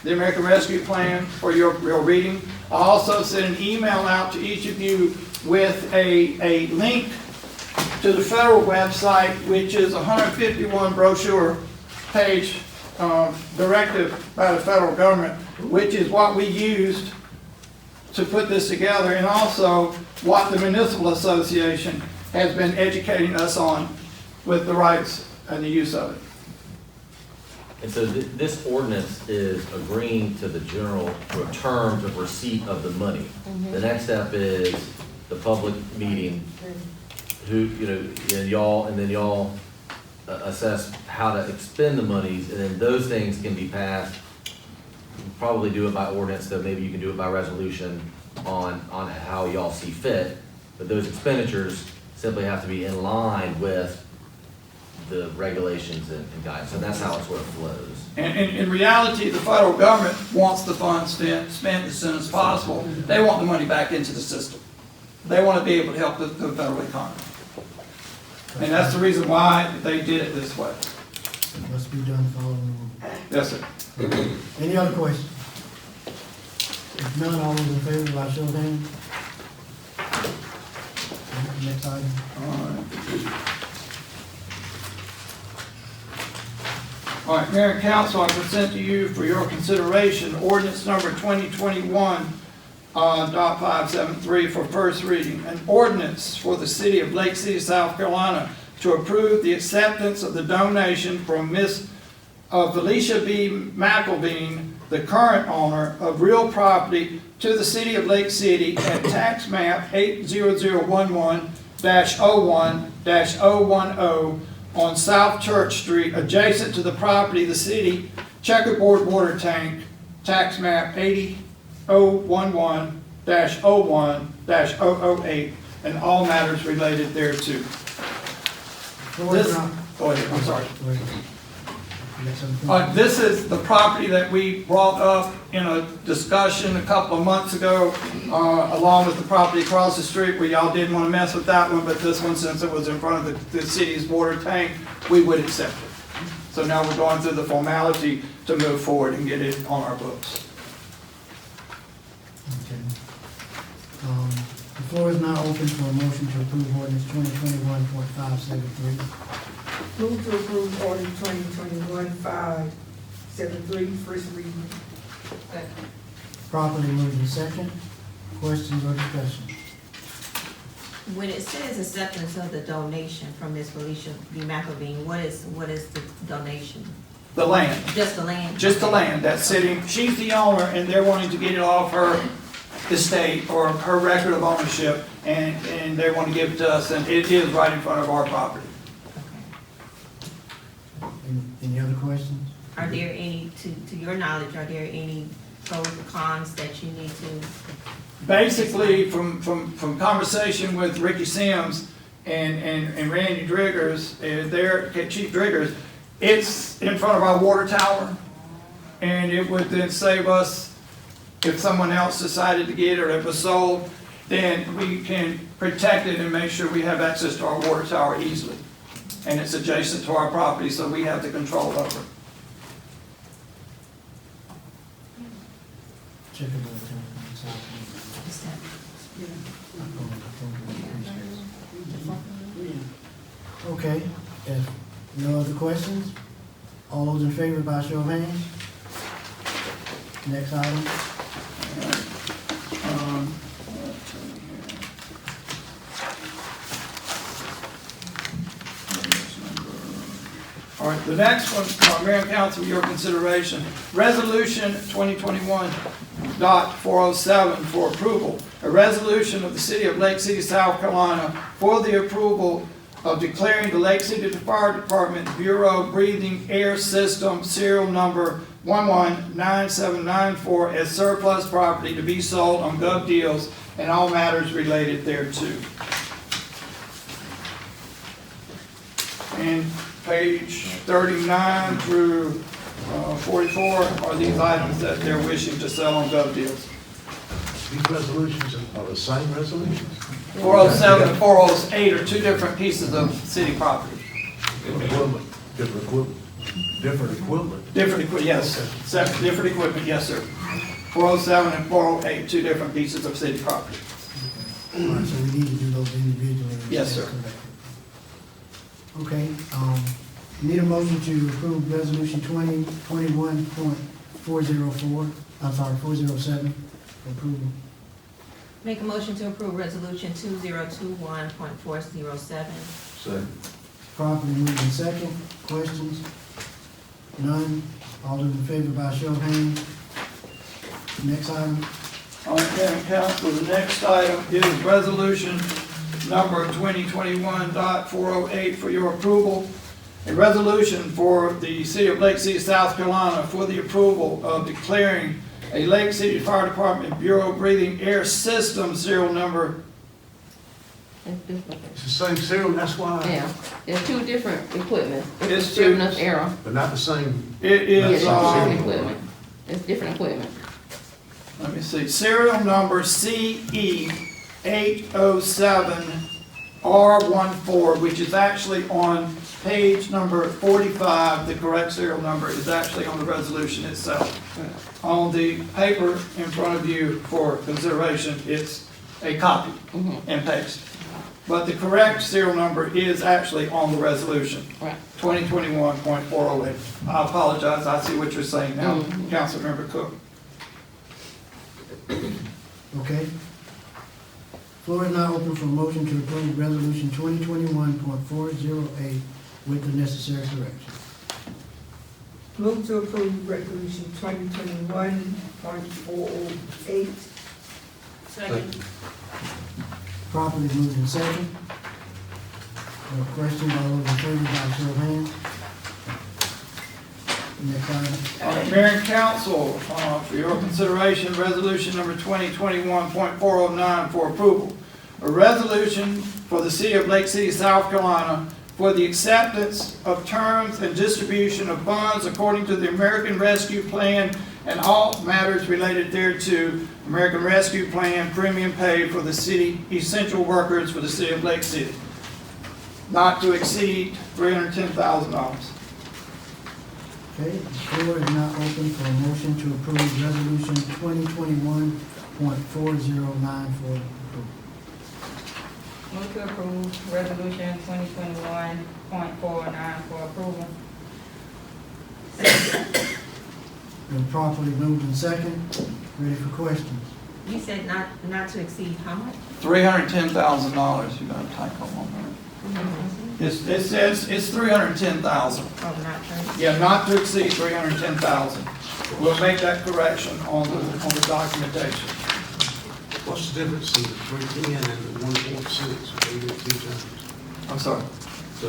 the American Rescue Plan for your reading. I also sent an email out to each of you with a link to the federal website, which is a 151 brochure page directive by the federal government, which is what we used to put this together, and also what the Municipal Association has been educating us on with the rights and the use of it. And so this ordinance is agreeing to the general terms of receipt of the money. The next step is the public meeting, y'all assess how to expend the monies, and then those things can be passed. Probably do it by ordinance, so maybe you can do it by resolution on how y'all see fit. But those expenditures simply have to be in line with the regulations and guidance, and that's how it sort of flows. And in reality, the federal government wants the funds spent as soon as possible. They want the money back into the system. They want to be able to help the federal economy. And that's the reason why they did it this way. It must be done following the rule. Yes, sir. Any other questions? If none, all those in favor, by show of hands. Next item. All right, Mayor and Council, I present to you for your consideration ordinance number 2021.573 for first reading. An ordinance for the city of Lake City, South Carolina to approve the acceptance of the donation from Miss Felicia B. McElveen, the current owner of real property, to the city of Lake City at tax map 80011-01-010 on South Church Street, adjacent to the property of the city checkerboard water tank, tax map 80011-01-008, and all matters related thereto. Go ahead, I'm sorry. This is the property that we brought up in a discussion a couple of months ago, along with the property across the street where y'all didn't want to mess with that one, but this one, since it was in front of the city's water tank, we would accept it. So now we're going through the formality to move forward and get it on our books. Okay. The floor is now open for a motion to approve ordinance 2021.573. Move to approve ordinance 2021-573, first reading. Properly moved in second. Questions or discussion? When it says acceptance of the donation from Ms. Felicia B. McElveen, what is the donation? The land. Just the land? Just the land that's sitting, she's the owner, and they're wanting to get it off her estate or her record of ownership, and they want to give it to us, and it is right in front of our property. Any other questions? Are there any, to your knowledge, are there any pros or cons that you need to? Basically, from conversation with Ricky Sims and Randy Driggers, their Chief Driggers, it's in front of our water tower, and it would then save us, if someone else decided to get it or it was sold, then we can protect it and make sure we have access to our water tower easily. And it's adjacent to our property, so we have the control over it. Check it out. Okay, if no other questions, all those in favor by show of hands? Next item. All right, the next one, Mayor and Council, for your consideration, Resolution 2021.407 for approval. A resolution of the City of Lake City, South Carolina for the approval of declaring the Lake City Fire Department Bureau Breathing Air System serial number 119794 as surplus property to be sold on Gov Deals and all matters related thereto. And page 39 through 44 are these items that they're wishing to sell on Gov Deals. These resolutions are the same resolutions? 407 and 408 are two different pieces of city property. Equipment, different equipment, different equipment. Different equipment, yes. Different equipment, yes, sir. 407 and 408, two different pieces of city property. All right, so we need to do those individually. and Yes, stand sir. corrected. Okay, need a motion to approve resolution 2021.404, I'm sorry, 407, for approval. Make a motion to approve resolution 2021.407. Second. Properly moved in second. Questions? None. All those in favor by show of hands. Next item. All right, Madam Council, the next item is resolution number 2021.408 for your approval. A resolution for the City of Lake City, South Carolina for the approval of declaring a Lake City Fire Department Bureau Breathing Air System serial number. It's the same serial, that's why, Yeah, it's two different equipment. It's It's two- a different error. but not the same. It Yeah, is, it's different equipment. It's different equipment. let me see, serial number CE 807R14, which is actually on page number 45. The correct serial number is actually on the resolution itself. On the paper in front of you for consideration, it's a copy and paste. But the correct serial number is actually on the resolution, Right. 2021.408. I apologize, I see what you're saying now, Councilmember Cook. Okay. Floor is now open for motion to approve resolution 2021.408 with the necessary correction. Move to approve resolution 2021.408. Second. Properly moved in second. Questions? All those in favor by show of hands. Next item. Mayor and Council, for your consideration, resolution number 2021.409 for approval. A resolution for the City of Lake City, South Carolina for the acceptance of terms and distribution of funds according to the American Rescue Plan and all matters related thereto. American Rescue Plan premium paid for the city essential workers for the City of Lake City, not to exceed $310,000. Okay, the floor is now open for a motion to approve resolution 2021.409 for approval. Move to approve resolution 2021.409 for approval. Been properly moved in second. Ready for questions? You said not to exceed how much? $310,000, you got a typo on there. It says it's $310,000. Oh, not 30. Yeah, not to exceed $310,000. We'll make that correction on the documentation. What's the difference in the 310 and the 1.6? They get two times. I'm sorry. So,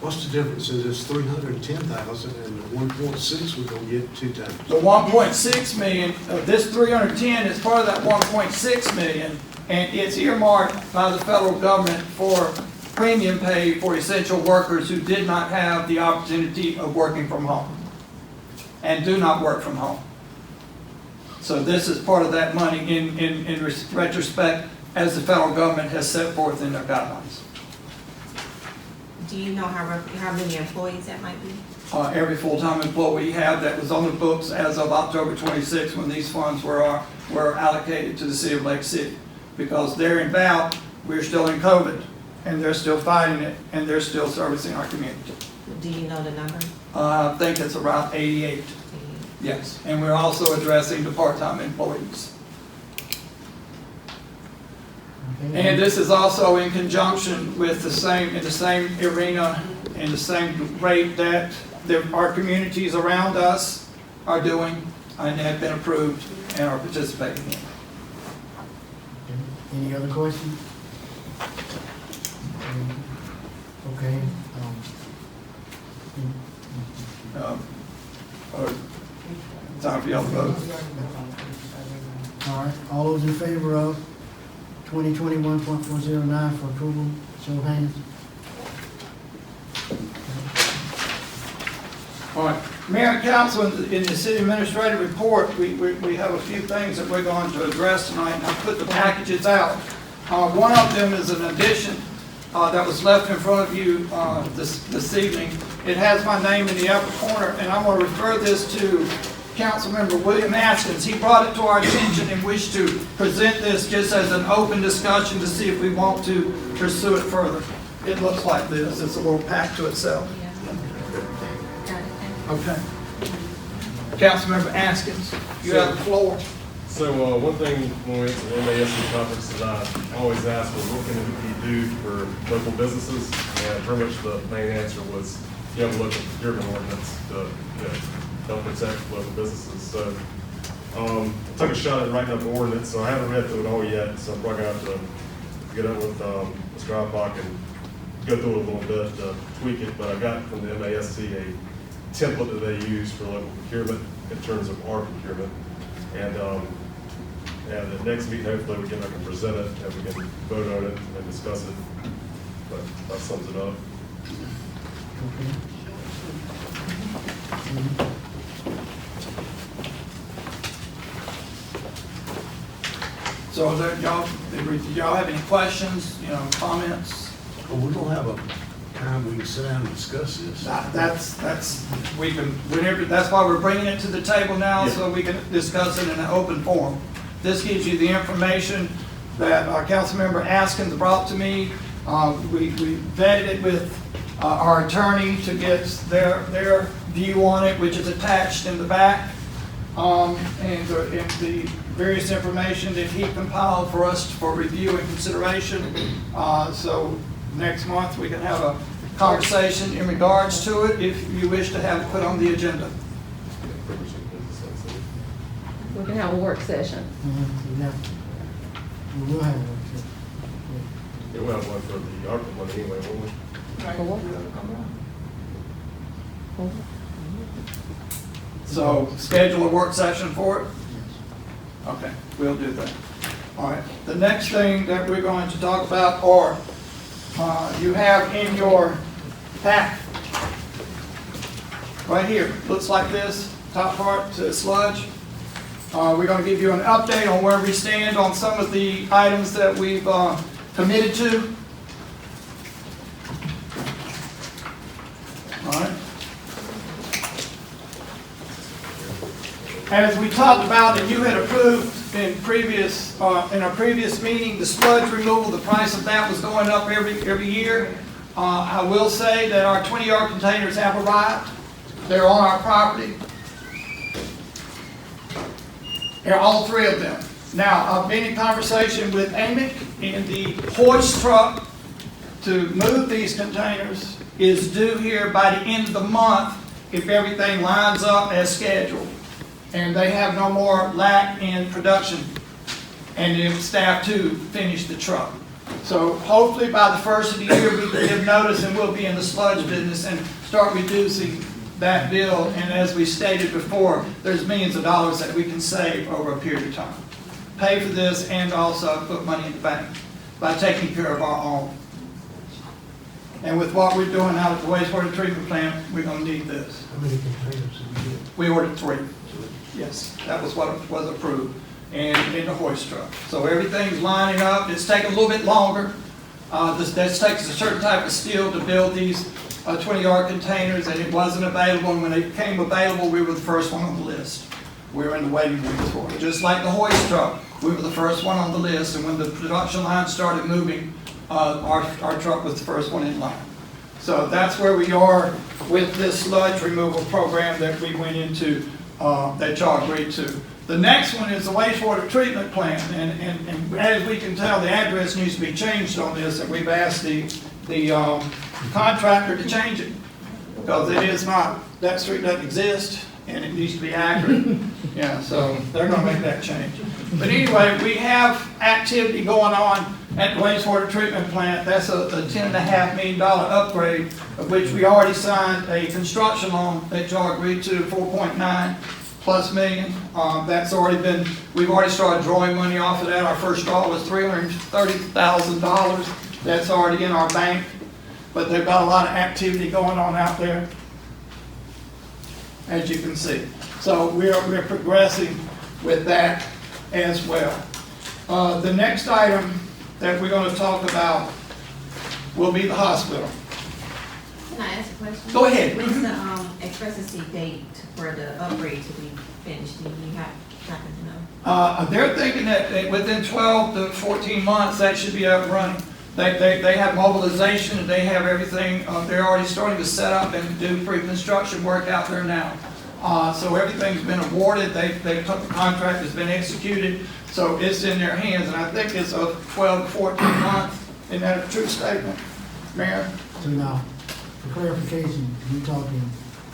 what's the difference in this 310,000 and the 1.6 we're gonna get two times? The 1.6 million, this 310 is part of that 1.6 million, and it's earmarked by the federal government for premium pay for essential workers who did not have the opportunity of working from home and do not work from home. So this is part of that money in retrospect as the federal government has set forth in their guidelines. Do you know how many employees that might be? Every full-time employee we have that was on the books as of October 26 when these funds were allocated to the City of Lake City. Because they're involved, we're still in COVID, and they're still fighting it, and they're still servicing our community. Do you know the number? I think it's around 88, yes. And we're also addressing the part-time employees. Okay. And this is also in conjunction with in the same arena in the same rate that our communities around us are doing and have been approved and are participating in. Any other questions? Okay. Time for y'all to vote. All right, all those in favor of 2021.409 for approval, show of hands. All right, Mayor and Council, in the city administrative report, we have a few things that we're going to address tonight, and I put the packages out. One of them is an addition that was left in front of you this evening. It has my name in the upper corner, and I'm going to refer this to Councilmember William Askins. He brought it to our attention and wished to present this just as an open discussion to see if we want to pursue it further. It looks like this. It's a little packed to itself. Okay. Councilmember Askins, you have the floor. So one thing when we went to the MASC conference that I always asked was, what can we do for local businesses? And pretty much the main answer was, you have to look at the procurement ordinance to help protect local businesses. So I took a shot at writing up an ordinance, so I haven't read through it all yet, so I'm probably going to have to get up with Mr. Alpach and go through it a little bit to tweak it. But I got from the MASC a template that they use for local procurement in terms of our procurement. And the next meeting, hopefully we can present it and we can vote on it and discuss it. But that sums it up. So did y'all have any questions, comments? Well, we're gonna have a time we can sit down and discuss this. That's why we're bringing it to the table now, so we can discuss it in an open forum. This gives you the information that Councilmember Askins brought to me. We vetted it with our attorney to get their view on it, which is attached in the back, and the various information that he compiled for us for review and consideration. So next month we can have a conversation in regards to it if you wish to have it put on the agenda. We can have a work session. We will have one. Yeah, we'll have one for the ARPA money anyway, won't we? So schedule a work session for it? Okay, we'll do that. All right, the next thing that we're going to talk about are, you have in your pack, right here, looks like this, top part to sludge. We're going to give you an update on where we stand on some of the items that we've committed to. All right. As we talked about and you had approved in a previous meeting, the sludge removal, the price of that was going up every year. I will say that our 20-yard containers have arrived. They're on our property. They're all three of them. Now, I've been in conversation with Amic, and the hoist truck to move these containers is due here by the end of the month if everything lines up as scheduled. And they have no more lack in production, and if staff to finish the truck. So hopefully by the first of the year we can give notice and we'll be in the sludge business and start reducing that bill. And as we stated before, there's millions of dollars that we can save over a period of time. Pay for this and also put money in the bank by taking care of our own. And with what we're doing out at the wastewater treatment plant, we're going to need this. How many containers did we get? We ordered 3. Yes, that was what was approved, and in the hoist truck. So everything's lining up. It's taking a little bit longer. This takes a certain type of steel to build these 20-yard containers, and it wasn't available. And when they became available, we were the first one on the list. We were in the waiting room for it. Just like the hoist truck, we were the first one on the list, and when the production line started moving, our truck was the first one in line. So that's where we are with this sludge removal program that we went into, that y'all agreed to. The next one is the wastewater treatment plant, and as we can tell, the address needs to be changed on this, and we've asked the the contractor to change it, because it is not, that street doesn't exist, and it needs to be accurate. Yeah, so they're gonna make that change. But anyway, we have activity going on at the wastewater treatment plant. That's a $10.5 million upgrade, of which we already signed a construction loan that y'all agreed to, 4.9 plus million. That's already been, we've already started drawing money off of that. Our first draw was $330,000. That's already in our bank, but they've got a lot of activity going on out there, as you can see. So we're progressing with that as well. The next item that we're going to talk about will be the hospital. Can I ask a question? Go ahead. When's the expectancy date for the upgrade to be finished? Do you happen to know? They're thinking that within 12 to 14 months, that should be up and running. They have mobilization, and they have everything. They're already starting to set up and do pre-construction work out there now. So everything's been awarded. The contract has been executed, so it's in their hands. And I think it's a 12 to 14 months. Isn't that a true statement, Mayor? So now, for clarification, you talking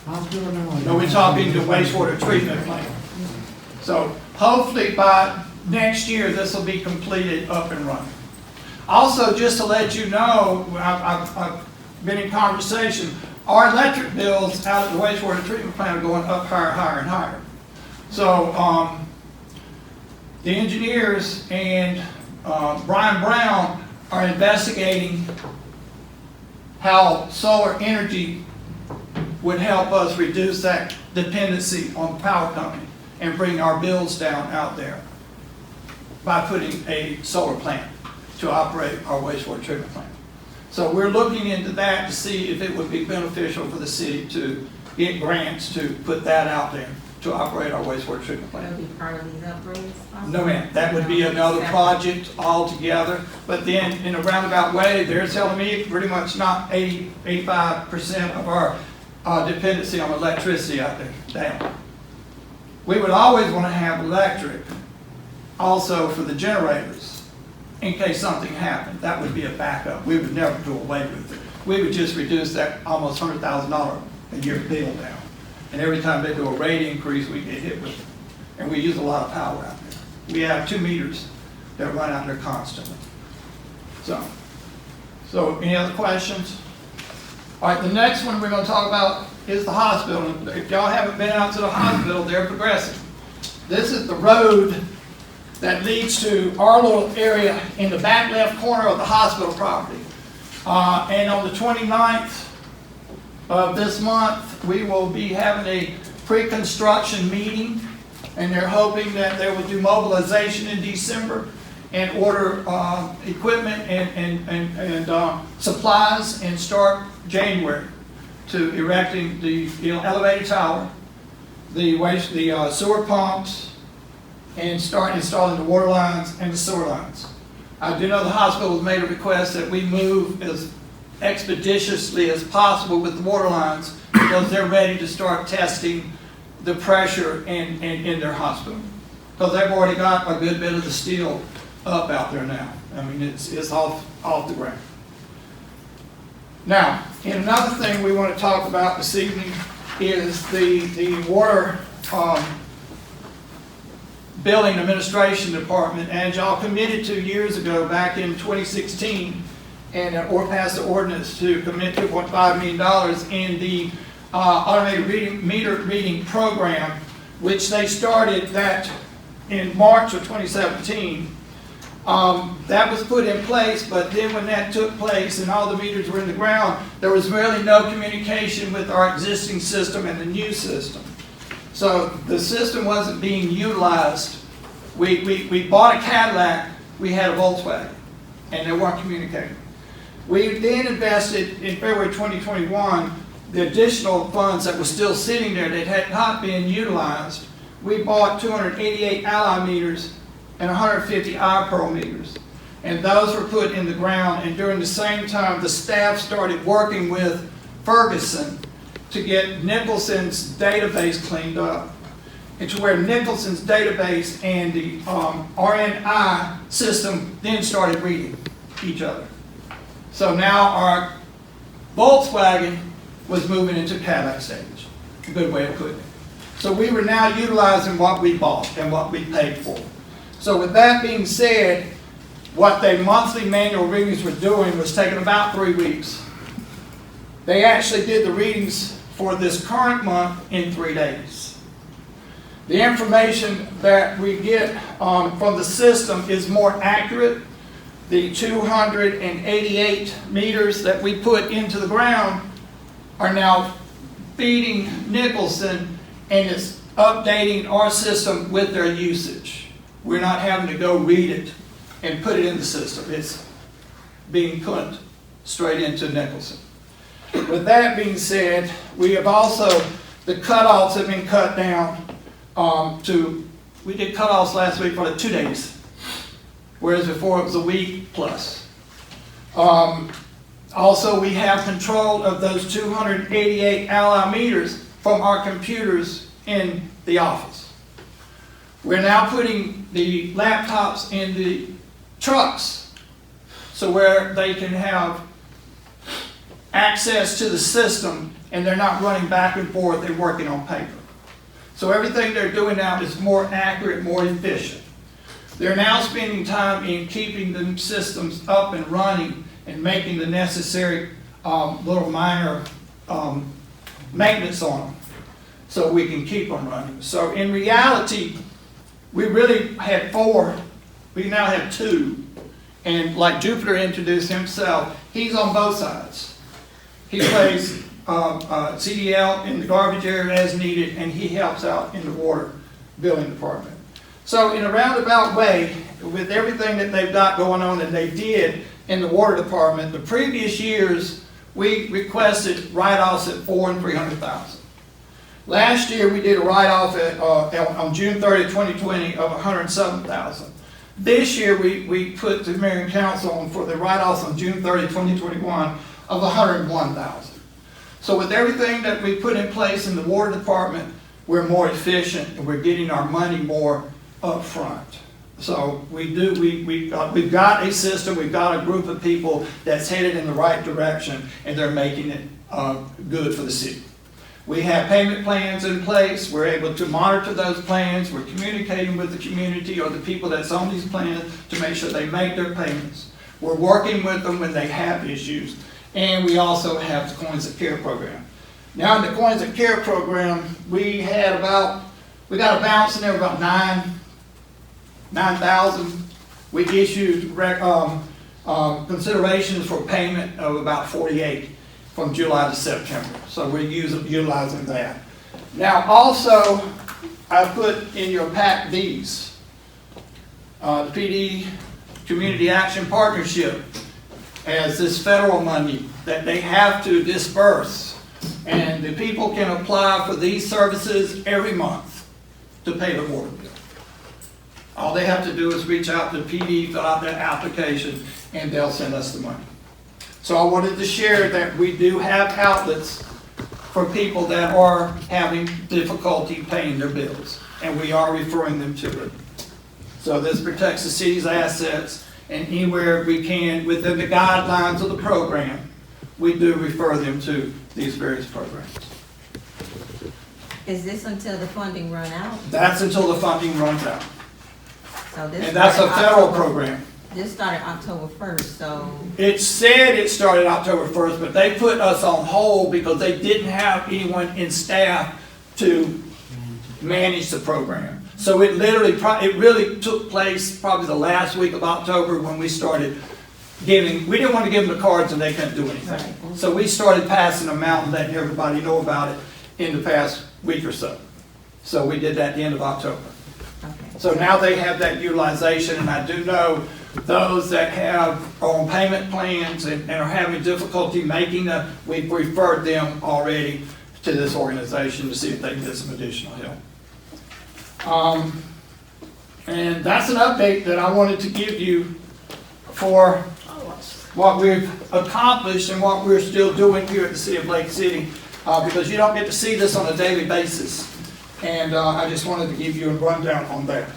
hospital now? Or No, we're talking the wastewater treatment plant. So hopefully by next year, this will be completed, up and running. Also, just to let you know, I've been in conversation, our electric bills out at the wastewater treatment plant are going up higher, higher, and higher. So the engineers and Brian Brown are investigating how solar energy would help us reduce that dependency on the power company and bring our bills down out there by putting a solar plant to operate our wastewater treatment plant. So we're looking into that to see if it would be beneficial for the city to get grants to put that out there to operate our wastewater treatment plant. Would it be part of these upgrades? No, ma'am, that would be another project altogether, but then in a roundabout way, they're telling me pretty much not 85% of our dependency on electricity out there down. We would always want to have electric also for the generators in case something happened. That would be a backup. We would never do away with it. We would just reduce that almost $100,000 a year bill down. And every time they do a rate increase, we get hit with it. And we use a lot of power out there. We have 2 meters that run out there constantly. So any other questions? All right, the next one we're going to talk about is the hospital. If y'all haven't been out to the hospital, they're progressing. This is the road that leads to our little area in the back left corner of the hospital property. And on the 29th of this month, we will be having a pre-construction meeting, and they're hoping that they will do mobilization in December and order equipment and supplies and start January to erecting the elevator tower, the sewer pumps, and start installing the water lines and the sewer lines. I do know the hospital has made a request that we move as expeditiously as possible with the water lines because they're ready to start testing the pressure in their hospital. Because they've already got a good bit of the steel up out there now. I mean, it's off the ground. Now, another thing we want to talk about this evening is the water Building Administration Department, and y'all committed to years ago, back in 2016, and passed the ordinance to commit $2.5 million in the automated meter reading program, which they started that in March of 2017. That was put in place, but then when that took place and all the meters were in the ground, there was really no communication with our existing system and the new system. So the system wasn't being utilized. We bought a Cadillac, we had a Volkswagen, and they weren't communicating. We then invested in February 2021 the additional funds that were still sitting there that had not been utilized. We bought 288 Ally meters and 150 iPearl meters. And those were put in the ground, and during the same time the staff started working with Ferguson to get Nicholson's database cleaned up. And to where Nicholson's database and the RNI system then started reading each other. So now our Volkswagen was moving into Cadillac stage, a good way of putting it. So we were now utilizing what we bought and what we paid for. So with that being said, what their monthly manual readings were doing was taking about 3 weeks. They actually did the readings for this current month in 3 days. The information that we get from the system is more accurate. The 288 meters that we put into the ground are now feeding Nicholson, and it's updating our system with their usage. We're not having to go read it and put it in the system. It's being put straight into Nicholson. With that being said, we have also, the cutoffs have been cut down we did cutoffs last week for 2 days, whereas before it was a week plus. Also, we have control of those 288 ally meters from our computers in the office. We're now putting the laptops in the trucks, so where they can have access to the system and they're not running back and forth and working on paper. So everything they're doing now is more accurate, more efficient. They're now spending time in keeping the systems up and running and making the necessary little minor maintenance on them so we can keep them running. So in reality, we really had 4, we now have 2. And like Jupiter introduced himself, he's on both sides. He plays CDL in the garbage area as needed, and he helps out in the water billing department. So in a roundabout way, with everything that they've got going on and they did in the water department, the previous years we requested write-offs at $400,000 and $300,000. Last year we did a write-off on June 30, 2020 of $107,000. This year we put the mayor and council on for the write-offs on June 30, 2021 of $101,000. So with everything that we put in place in the water department, we're more efficient and we're getting our money more up front. So we've got a system, we've got a group of people that's headed in the right direction, and they're making it good for the city. We have payment plans in place. We're able to monitor those plans. We're communicating with the community or the people that's on these plans to make sure they make their payments. We're working with them when they have issues. And we also have the Coins of Care program. Now in the Coins of Care program, we got a balance in there of about 9,000. We issued considerations for payment of about 48 from July to September. So we're utilizing that. Now also, I put in your pack these. The PD Community Action Partnership as this federal money that they have to disperse. And the people can apply for these services every month to pay the water bill. All they have to do is reach out to PD, fill out their application, and they'll send us the money. So I wanted to share that we do have outlets for people that are having difficulty paying their bills, and we are referring them to it. So this protects the city's assets, and anywhere we can, within the guidelines of the program, we do refer them to these various programs. Is this until the funding run out? That's until the funding runs out. So this And that's a started federal October- program. This started October 1st, so It said it started October 1st, but they put us on hold because they didn't have anyone in staff to manage the program. So it really took place probably the last week of October when we started we didn't want to give them the cards and they couldn't do anything. Right. So we started passing them out and letting everybody know about it in the past week or so. So we did that at the end of October. okay. So now they have that utilization, and I do know those that are on payment plans and are having difficulty making we've referred them already to this organization to see if they can get some additional help. And that's an update that I wanted to give you for what we've accomplished and what we're still doing here at the City of Lake City, because you don't get to see this on a daily basis. And I just wanted to give you a rundown on that.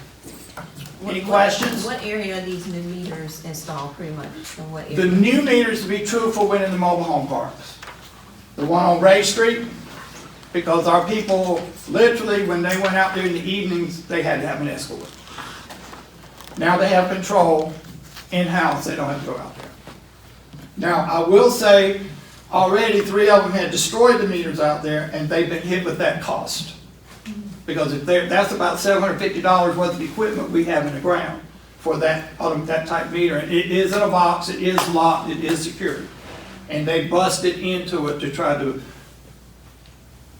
Any questions? What area are these new meters meters installed pretty much in what The area? new meters, to be truthful, went in the mobile home parks. The one on Ray Street, because our people, literally, when they went out there in the evenings, they had to have an escort. Now they have control in-house, they don't have to go out there. Now, I will say, already 3 of them had destroyed the meters out there, and they've been hit with that cost. Because if that's about $750 worth of equipment we have in the ground for that type meter. And it is in a box, it is locked, it is secured. And they busted into it to try to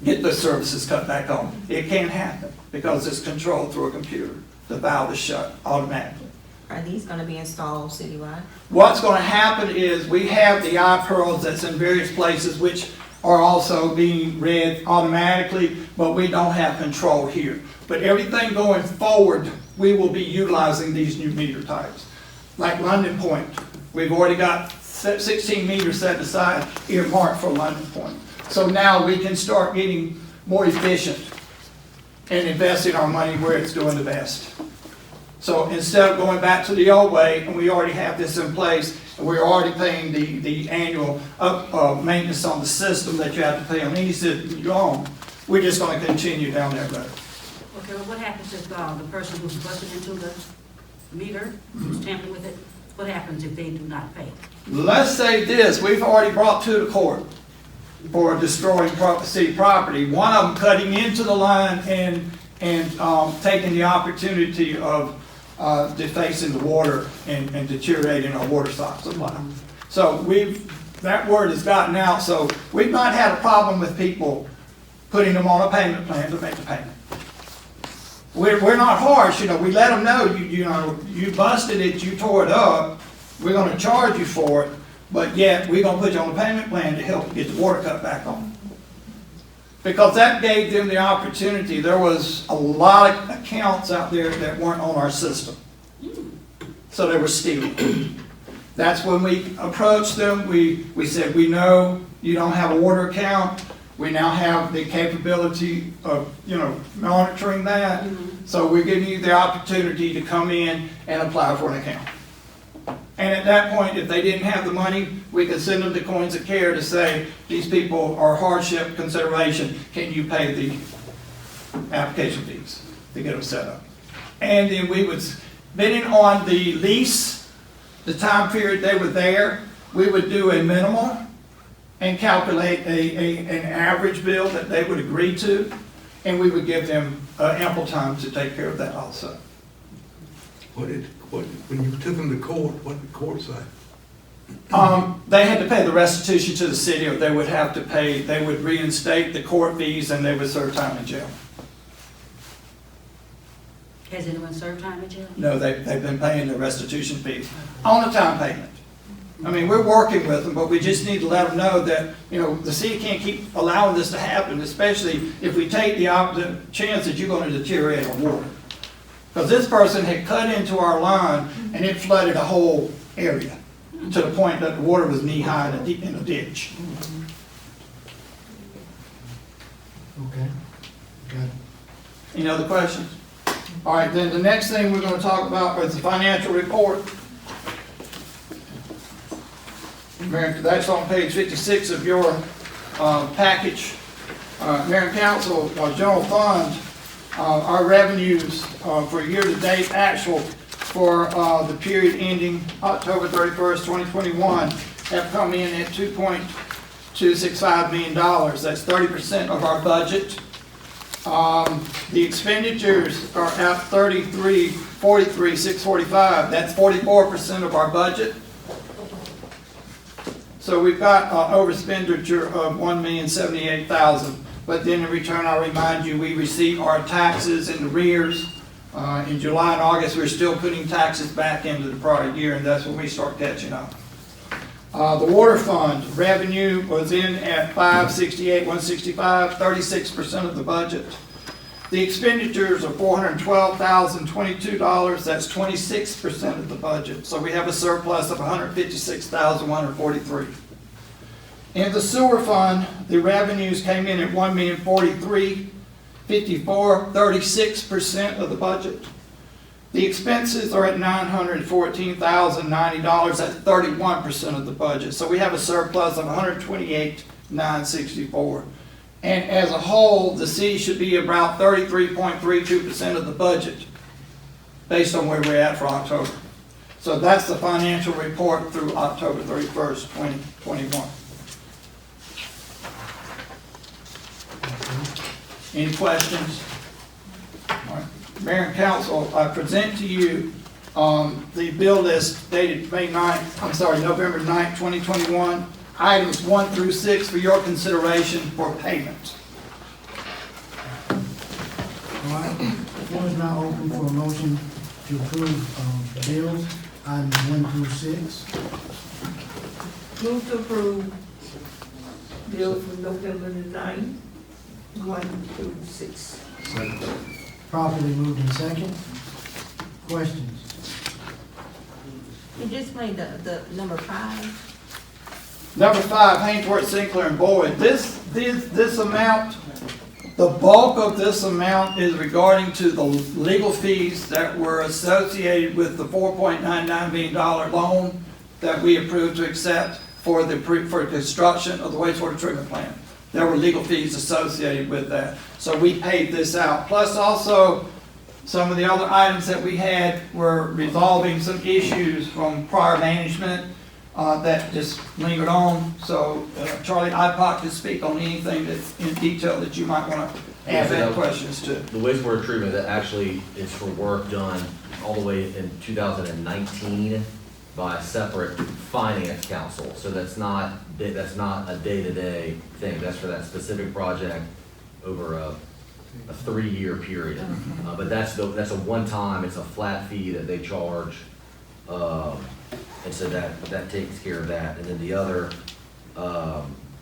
get the services cut back on. It can't happen because it's controlled through a computer. The valve is shut automatically. Are these gonna be installed citywide? What's going to happen is we have the iPearls that's in various places which are also being read automatically, but we don't have control here. But everything going forward, we will be utilizing these new meter types. Like London Point, we've already got 16 meters set aside earmarked for London Point. So now we can start getting more efficient and investing our money where it's doing the best. So instead of going back to the old way, and we already have this in place, and we're already paying the annual maintenance on the system that you have to pay on any system you own, we're just going to continue down that road. Okay, well, what happens if the person who's busted into the meter, who's tampering with it, what happens if they do not pay? Let's say this, we've already brought two to court for destroying city property. One of them cutting into the line and taking the opportunity of defacing the water and deteriorating our water supply. So that word has gotten out, so we've not had a problem with people putting them on a payment plan to make the payment. We're not harsh, we let them know, you busted it, you tore it up, we're gonna charge you for it, but yet we're gonna put you on a payment plan to help get the water cut back on. Because that gave them the opportunity. There was a lot of accounts out there that weren't on our system. So they were stealing. That's when we approached them. We said, we know you don't have a water account. We now have the capability of, monitoring that. So we're giving you the opportunity to come in and apply for an account. And at that point, if they didn't have the money, we could send them to Coins of Care to say, these people are hardship consideration, can you pay the application fees to get them set up? And then we would, depending on the lease, the time period they were there, we would do a minimum and calculate an average bill that they would agree to, and we would give them ample time to take care of that also. When you took them to court, what did the court say? They had to pay the restitution to the city, or they would have to pay, they would reinstate the court fees, and they would serve time in jail. Has anyone served time in jail? No, they've been paying the restitution fees on a time payment. I mean, we're working with them, but we just need to let them know that, the city can't keep allowing this to happen, especially if we take the chance that you're going to deteriorate our water. Because this person had cut into our line and it flooded a whole area to the point that the water was knee-high in a ditch. Okay. Got it. Any other questions? All right, then the next thing we're going to talk about is the financial report. That's on page 56 of your package. Mayor and Council, General Fund, our revenues for year-to-date actual for the period ending October 31st, 2021 have come in at $2.265 million. That's 30% of our budget. The expenditures are at $43,645. That's 44% of our budget. So we've got overexpenditure of $1,078,000. But then in return, I'll remind you, we receive our taxes in arrears. In July and August, we're still putting taxes back into the prior year, and that's when we start catching up. The water fund revenue was in at $568,165, 36% of the budget. The expenditures are $412,022. That's 26% of the budget. So we have a surplus of $156,143. In the sewer fund, the revenues came in at $1,043,054, 36% of the budget. The expenses are at $914,090, that's 31% of the budget. So we have a surplus of $128,964. And as a whole, the city should be about 33.32% of the budget, based on where we're at for October. So that's the financial report through October 31st, 2021. Any questions? All right. Mayor and council, I present to you the bill list dated November 9th, 2021, items 1 through 6 for your consideration for payment. All right, the floor is now open for a motion to approve bills, items 1 through 6. Move to approve bill for November the 9th, 1 through 6. Properly moved in second. Questions? You just played the number 5. Number 5, Haynesworth, Sinclair, and Boyd. This amount, the bulk of this amount is regarding to the legal fees that were associated with the $4.99 million loan that we approved to accept for the construction of the wastewater treatment plant. There were legal fees associated with that. So we paid this out. Plus also, some of the other items that we had were resolving some issues from prior management that just lingered on. So Charlie Ipock can speak on anything that in detail that you might want to add questions to. The wastewater treatment, that actually is for work done all the way in 2019 by a separate finance council. So that's not a day-to-day thing. That's for that specific project over a 3-year period. But that's a one-time, it's a flat fee that they charge. And so that takes care of that. And then the other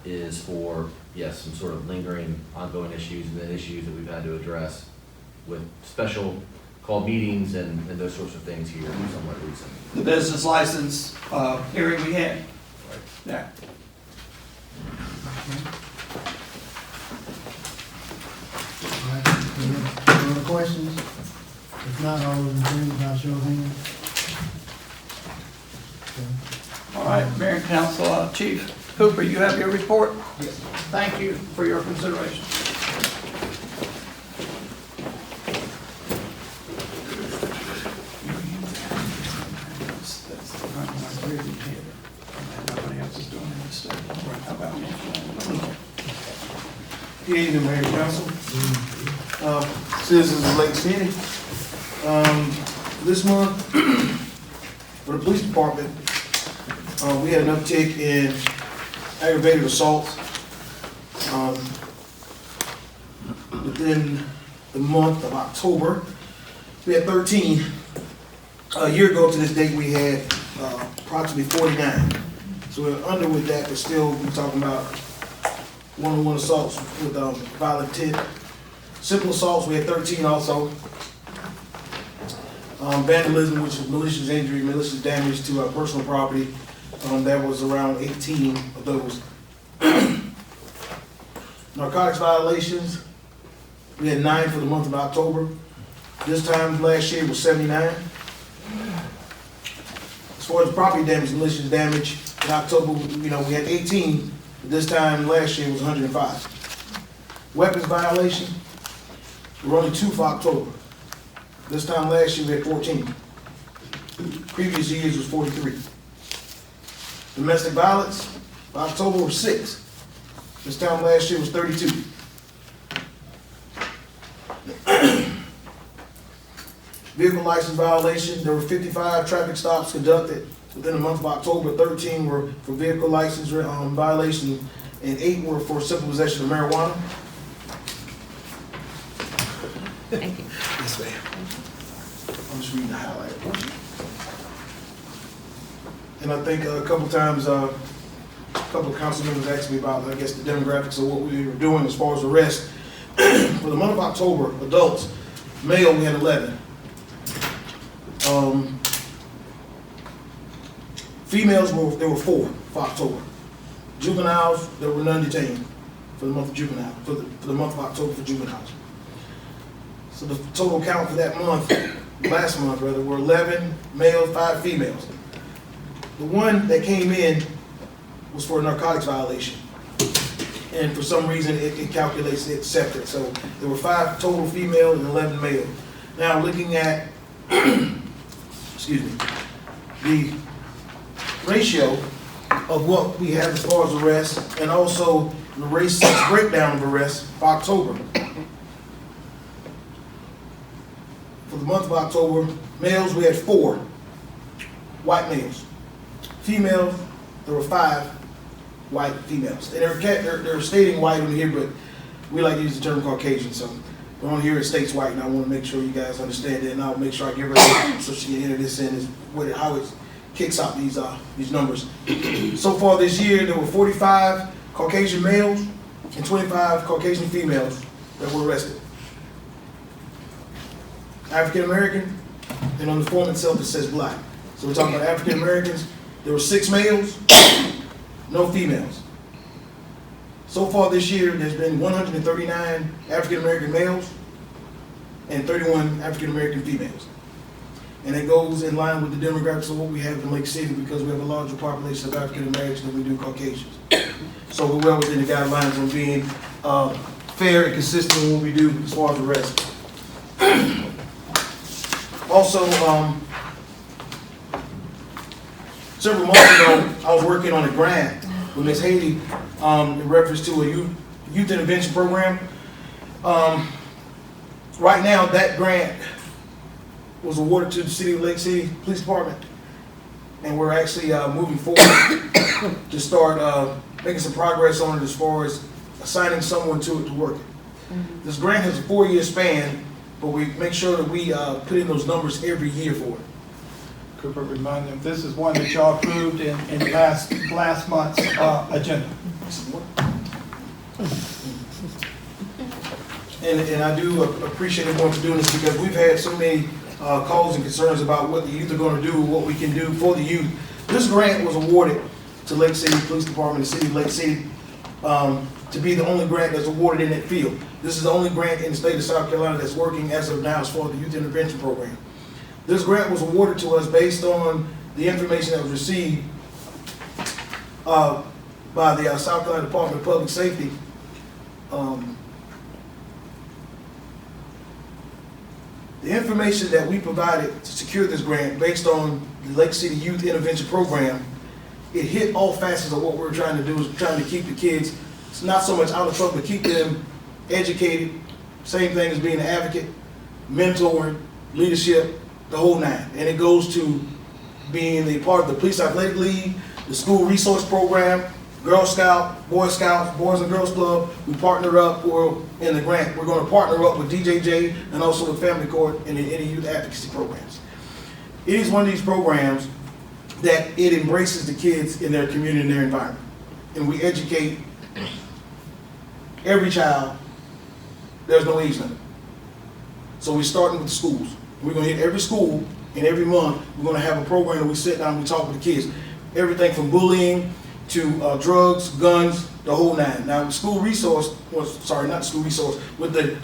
is for, yes, some sort of lingering, ongoing issues and then issues that we've had to address with special call meetings and those sorts of things here somewhat recent. The business license hearing we had. Yeah. All right, any other questions? If not, all those in favor, by show of hands. All right, Mayor and Council, Chief Hooper, you have your report? Yes. Thank you for your consideration. Good evening, Mayor and Council. Citizens of Lake City. This month, for the police department, we had an uptick in aggravated assaults. Within the month of October, we had 13. A year ago to this date, we had approximately 49. So we're under with that, but still we're talking about one-on-one assaults with violent intent. Simple assaults, we had 13 also. Vandalism, which is malicious injury, malicious damage to personal property, that was around 18 of those. Narcotics violations, we had 9 for the month of October. This time last year was 79. As far as property damage, malicious damage, in October, we had 18. This time last year was 105. Weapons violation, there were only 2 for October. This time last year we had 14. Previous years was 43. Domestic violence, for October was 6. This time last year was 32. Vehicle license violation, there were 55 traffic stops conducted within the month of October. 13 were for vehicle license violation and 8 were for simple possession of marijuana. Thank you. Yes, ma'am. I'm just reading the highlight. And I think a couple times, a couple of council members asked me about, I guess, the demographics of what we were doing as far as arrests. For the month of October, adults, male, we had 11. Females, there were 4 for October. Juveniles, there were none detained for the month of juvenile, for the month of October for juveniles. So the total count for that month last month rather, were 11 males, 5 females. The one that came in was for a narcotics violation. And for some reason, it calculates it separate. So there were 5 total female and 11 male. Now looking at, excuse me, the ratio of what we have as far as arrests and also the race breakdown of arrests for October. For the month of October, males, we had 4 white males. Females, there were 5 white females. And they're stating white on here, but we like to use the term Caucasian, so we're on here it states white, and I want to make sure you guys understand it, and I'll make sure I give her so she can enter this in how it kicks out these numbers. So far this year, there were 45 Caucasian males and 25 Caucasian females that were arrested. African American, and on the form itself it says black. So we're talking about African Americans. There were 6 males, no females. So far this year, there's been 139 African American males and 31 African American females. And it goes in line with the demographics of what we have in Lake City because we have a larger population of African Americans than we do Caucasians. So we're well within the guidelines of being fair and consistent in what we do as far as the rest. Also, several months ago, I was working on a grant with Ms. Haley in reference to a youth intervention program. Right now, that grant was awarded to the City of Lake City Police Department, and we're actually moving forward to start making some progress on it as far as assigning someone to it to work it. This grant has a 4-year span, but we make sure that we put in those numbers every year for it. Cooper, remind them, this is one that y'all approved in last month's agenda. And I do appreciate everyone for doing this because we've had so many calls and concerns about what the youth are going to do, what we can do for the youth. This grant was awarded to Lake City Police Department, the City of Lake City, to be the only grant that's awarded in that field. This is the only grant in the state of South Carolina that's working as of now as far as the youth intervention program. This grant was awarded to us based on the information that was received by the South Carolina Department of Public Safety. The information that we provided to secure this grant based on the Lake City Youth Intervention Program, it hit all facets of what we're trying to do, is trying to keep the kids, it's not so much out of trouble, but keep them educated, same thing as being an advocate, mentoring, leadership, the whole 9. And it goes to being a part of the Police Athletic League, the school resource program, Girl Scout, Boy Scouts, Boys and Girls Club. We partner up in the grant. We're going to partner up with DJJ and also with Family Court and any youth advocacy programs. It is one of these programs that it embraces the kids in their community and their environment. And we educate every child. There's no age limit. So we're starting with the schools. We're going to hit every school, and every month we're going to have a program that we sit down and we talk with the kids. Everything from bullying to drugs, guns, the whole 9. Now, the school resource, sorry, not the school resource, with the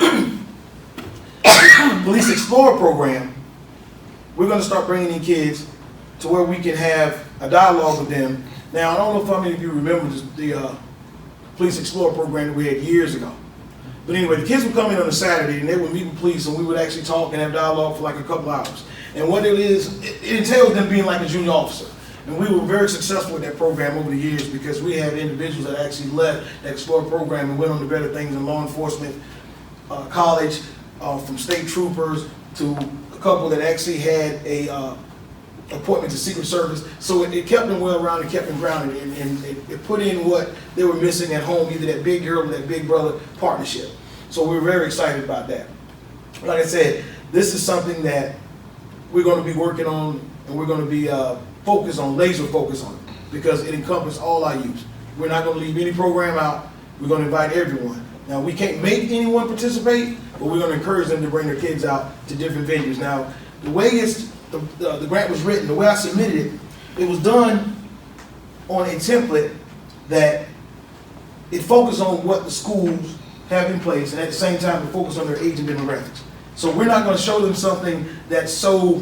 Police Explorer program, we're going to start bringing in kids to where we can have a dialogue with them. Now, I don't know if how many of you remember the Police Explorer program that we had years ago. But anyway, the kids would come in on a Saturday and they would meet with police and we would actually talk and have dialogue for like a couple hours. And what it is, it entails them being like a junior officer. And we were very successful with that program over the years because we had individuals that actually left the Explorer program and went on to better things in law enforcement, college, from state troopers to a couple that actually had a appointment to Secret Service. So it kept them well rounded, kept them grounded, and it put in what they were missing at home, either that big girl or that big brother partnership. So we were very excited about that. Like I said, this is something that we're going to be working on, and we're going to be focused on, laser focused on it, because it encompasses all our youth. We're not going to leave any program out. We're going to invite everyone. Now, we can't make anyone participate, but we're going to encourage them to bring their kids out to different venues. Now, the way the grant was written, the way I submitted it, it was done on a template that it focused on what the schools have in place, and at the same time, it focused on their age and demographics. So we're not gonna show them something that's so,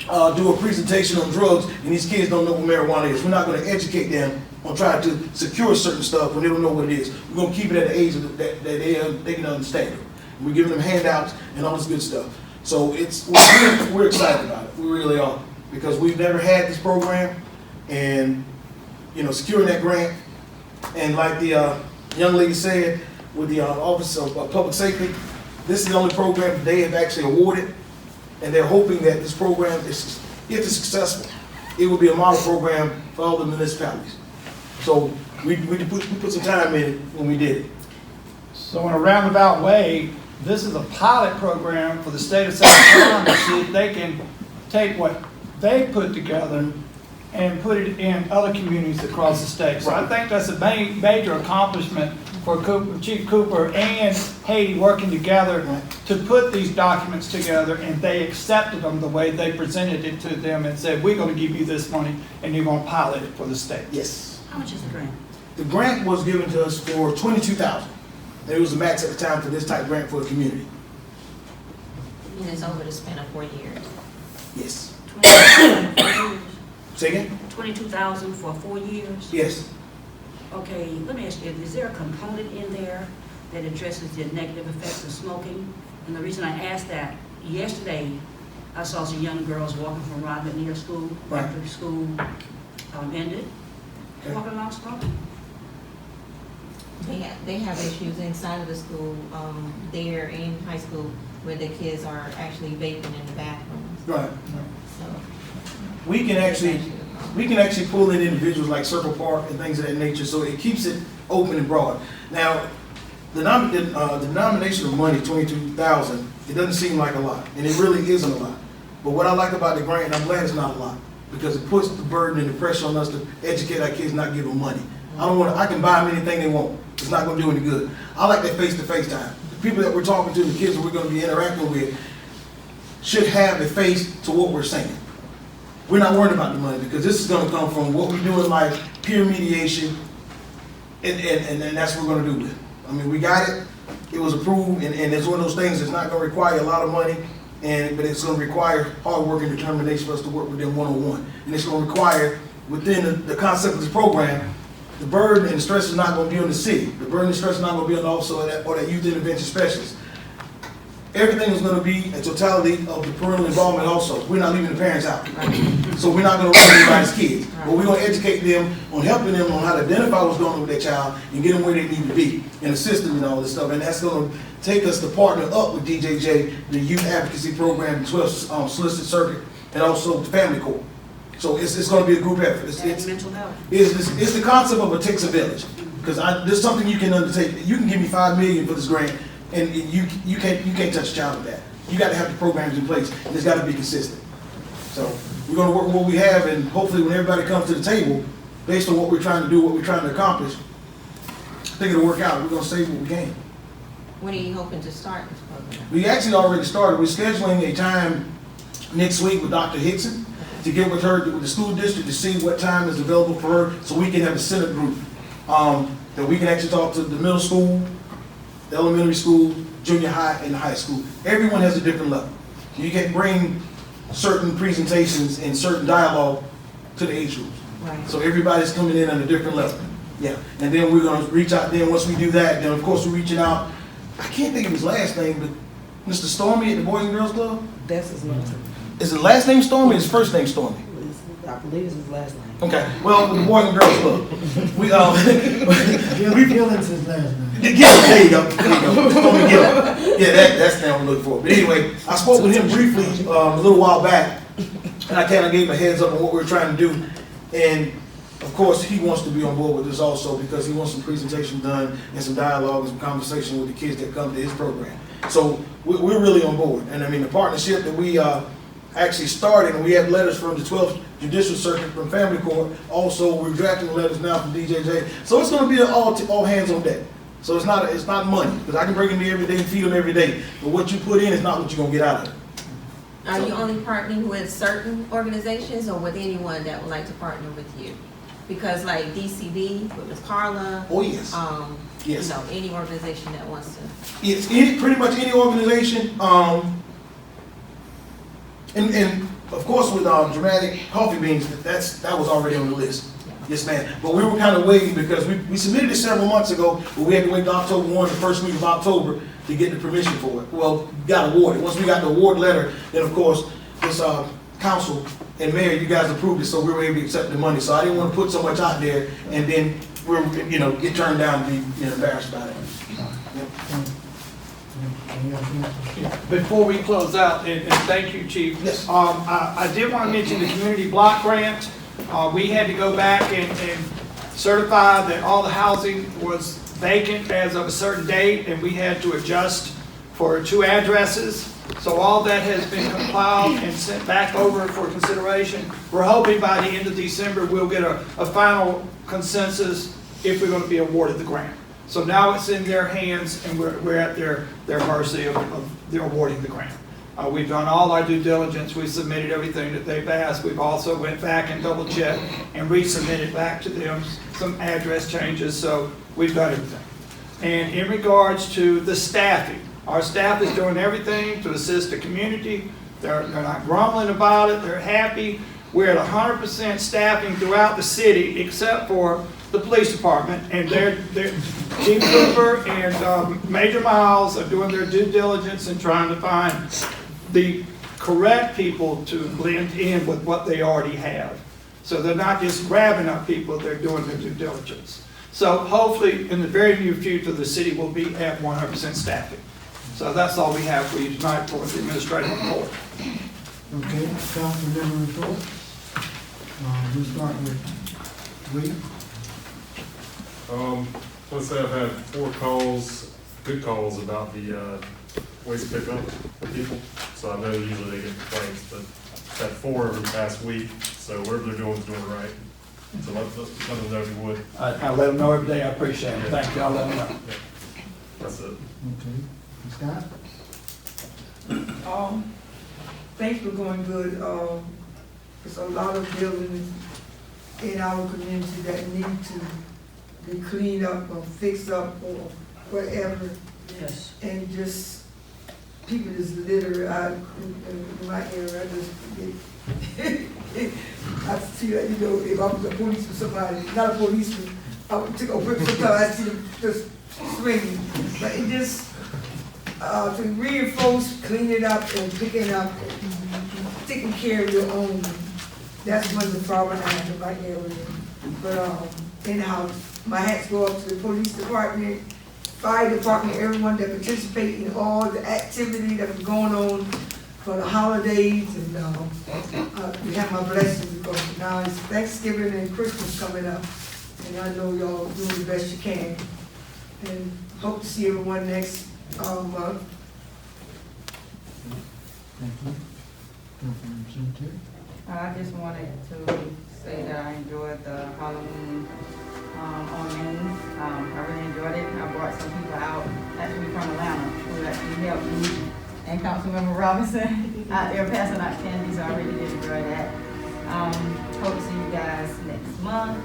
do a presentation on drugs and these kids don't know what marijuana is. We're not gonna educate them on trying to secure certain stuff when they don't know what it is. We're gonna keep it at the age that they can understand it. We're giving them handouts and all this good stuff. So we're excited about it. We really are, because we've never had this program, and securing that grant, and like the young lady said with the Office of Public Safety, this is the only program that they have actually awarded, and they're hoping that this program, if it's successful, it will be a model program for all the municipalities. So we put some time in it when we did it. So in a roundabout way, this is a pilot program for the state of South Carolina to see if they can take what they put together and put it in other communities across the state. So I think that's a major accomplishment for Chief Cooper and Haiti working together to put these documents together, and they accepted them the way they presented it to them and said, we're going to give you this money and you're going to pilot it for the state. Yes. How much is the grant? The grant was given to us for $22,000. It was the max at the time for this type grant for the community. And it's over the span of 4 years. Yes. 22,000 for 4 years? Say again? 22,000 for 4 years? Yes. Okay, let me ask you, is there a component in there that addresses the negative effects of smoking? And the reason I asked that, yesterday, I saw some young girls walking from Rodman near school, Right. after school ended, walking along smoking. They have issues inside of the school, there in high school, where the kids are actually vaping in the bathrooms. Right. So We can actually pull in individuals like Circle Park and things of that nature, so it keeps it open and broad. Now, the denomination of money, $22,000, it doesn't seem like a lot, and it really isn't a lot. But what I like about the grant, and I'm glad it's not a lot, because it puts the burden and the pressure on us to educate our kids, not give them money. I can buy them anything they want. It's not gonna do any good. I like that face-to-face time. The people that we're talking to, the kids that we're gonna be interacting with, should have a face to what we're saying. We're not worried about the money, because this is gonna come from what we do in life, peer mediation, and that's what we're gonna do with it. I mean, we got it, it was approved, and it's one of those things that's not gonna require a lot of money, but it's gonna require hard work and determination for us to work with them one-on-one. And it's gonna require, within the concept of this program, the burden and the stress is not going to be on the city. The burden and stress is not going to be on the officer or that youth intervention specialist. Everything is going to be a totality of the parental involvement also. We're not leaving the parents out. So we're not going to run anybody's kids. But we're going to educate them on helping them on how to identify what's going on with their child and get them where they need to be and assist them in all this stuff. And that's going to take us to partner up with DJJ, the Youth Advocacy Program, the 12th Solicitor Circuit, and also the Family Court. So it's going to be a group effort. It's mental health. It's the concept of it takes a village. Because there's something you can undertake. You can give me $5 million for this grant, and you can't touch a child with that. You got to have the programs in place, and it's got to be consistent. So we're going to work with what we have, and hopefully when everybody comes to the table, based on what we're trying to do, what we're trying to accomplish, I think it'll work out. We're going to save what we can. when are you hoping to start this program? We actually already started. We're scheduling a time next week with Dr. Hickson to get with her, with the school district, to see what time is available for her, so we can have a Senate group that we can actually talk to the middle school, the elementary school, junior high, and the high school. Everyone has a different level. So you can bring certain presentations and certain dialogue to the age groups. Right. So everybody's coming in at a different level. Yeah, and then we're gonna reach out. Then once we do that, then of course we're reaching out. I can't think of his last name, but Mr. Stormy at the Boys and Girls Club. That's his name. Is his last name Stormy? Or his first name Stormy? I believe it's his last name. Okay. Well, the Boys and Girls Club. We Gillens his last name. there you go. Stormy Gill. Yeah, that's the name I'm looking for. But anyway, I spoke with him briefly a little while back, and I kind of gave him a heads up on what we're trying to do. And of course, he wants to be on board with this also because he wants some presentation done and some dialogue and some conversation with the kids that come to his program. So we're really on board. And I mean, the partnership that we actually started, and we have letters from the 12th Judicial Circuit, from Family Court. Also, we're drafting letters now from DJJ. So it's going to be an all hands on deck. So it's not money, because I can bring them here every day and feed them every day. But what you put in is not what you're going to get out of it. Are you only partnering with certain organizations or with anyone that would like to partner with you? Because like DCD with Ms. Carla, Oh, yes. you Yes. know, any organization that wants to. It's pretty much any organization, and of course with Dramatic Coffee Beans, that was already on the list. Yes, ma'am. But we were kind of waiting because we submitted it several months ago, but we had to wait to October 1, the first week of October, to get the permission for it. Well, got awarded. Once we got the award letter, then of course, this council and mayor, you guys approved it, so we were able to accept the money. So I didn't want to put so much out there and then get turned down and be embarrassed about it. Any other comments? Before we close out, and thank you, Chief. Yes. I did want to mention the community block grant. We had to go back and certify that all the housing was vacant as of a certain date, and we had to adjust for 2 addresses. So all that has been compiled and sent back over for consideration. We're hoping by the end of December, we'll get a final consensus if we're going to be awarded the grant. So now it's in their hands, and we're at their mercy of their awarding the grant. We've done all our due diligence. We've submitted everything that they've asked. We've also went back and double checked and resubmitted back to them some address changes. So we've done everything. And in regards to the staffing, our staff is doing everything to assist the community. They're not grumbling about it. They're happy. We're at 100% staffing throughout the city except for the police department, and Chief Cooper and Major Miles are doing their due diligence and trying to find the correct people to blend in with what they already have. So they're not just grabbing up people, they're doing their due diligence. So hopefully in the very near future, the city will be at 100% staffing. So that's all we have for you tonight for the administrative report. Okay, council member report. We'll start with William. Let's say I've had 4 calls, good calls about the waste pickup for people. So I know usually they get complaints, but I've had 4 over the past week. So whatever they're doing is doing it right. So let them know if you would. I let them know every day. I appreciate it. Thank you. I'll let them know. Yeah. That's it. Okay. Scott? Things were going good. There's a lot of buildings in our community that need to be cleaned up or fixed up or whatever. Yes. And just, people just litter out in my area. I just I feel like, if I was a police for somebody, not a policeman, I would take a whip sometimes, I see them just swinging. But it just, to reinforce, clean it up and picking up, taking care of your own. That's one of the problems I have in my area. But anyhow, my hats go up to the police department, fire department, everyone that participate in all the activity that was going on for the holidays. And we have my blessings because now it's Thanksgiving and Christmas coming up. And I know y'all doing the best you can. And hope to see everyone next month. Thank you. Councilmember Cemetery. I just wanted to say that I enjoyed the Halloween ornaments. I really enjoyed it. I brought some people out, actually from Atlanta, who actually helped me and Councilmember Robinson out there passing out candy, so I really did enjoy that. Hope to see you guys next month.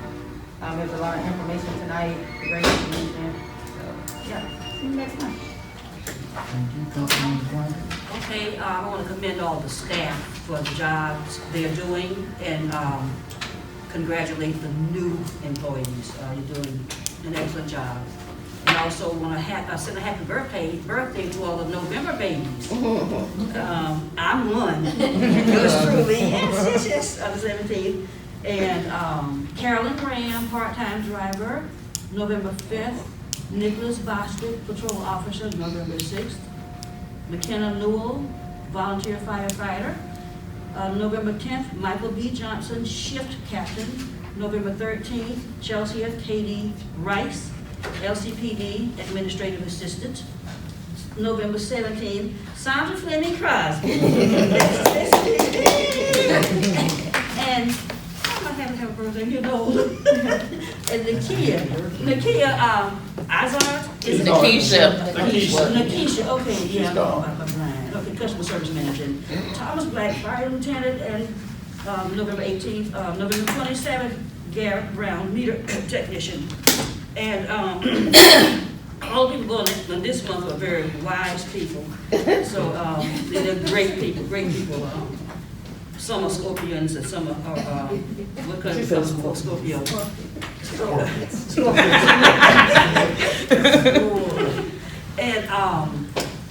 There's a lot of information tonight, great information. So, yeah, see you next month. Thank you. Councilmember Carter. Okay, I want to commend all the staff for the jobs they're doing and congratulate the new employees. You're doing an excellent job. And I also want to send a happy birthday to all the November babies. I'm one, yours truly, yes, on the 17th. And Carolyn Graham, part-time driver, November 5th. Nicholas Bostic, patrol officer, November 6th. McKenna Newell, volunteer firefighter. November 10th, Michael B. Johnson, shift captain. November 13th, Chelsea F. Katie Rice, LCPD, administrative assistant. November 17th, Sandra Fleming Crosby. And I haven't had a birthday, you know. And Nakia Izard, is it Nakisha, okay, yeah, I'm blind. Okay, customer service manager. Thomas Black, fire lieutenant, and November 18th, November 27th, Garrett Brown, meter technician. And all the people going on this month are very wise people. So they're great people. Some are Scorpions and some are what kind of Scorpio? And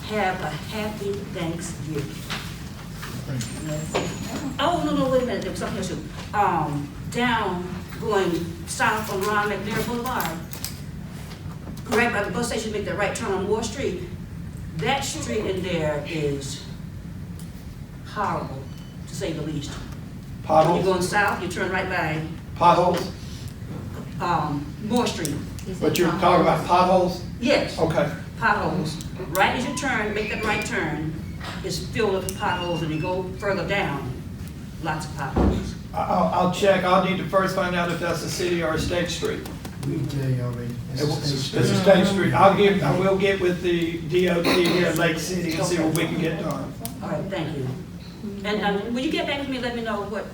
have a happy Thanksgiving. Oh, no, wait a minute, there was something else too. Down, going south on Ron McNair Boulevard, right by the bus station, make that right turn on Moore Street. That street in there is horrible, to say the least. When Potholes? you're going south, you turn right by, Potholes? Moore Street. But you're talking about potholes? Yes. Okay. Potholes. Right as you turn, make that right turn, it's filled with potholes, and you go further down, lots of potholes. I'll check. I'll need to first find out if that's a city or a state street. We can tell you already. It's a state It's a state street. I will get with the DOT here in Lake City and see what we can get done. All right, thank you. And will you get back with me and let me know what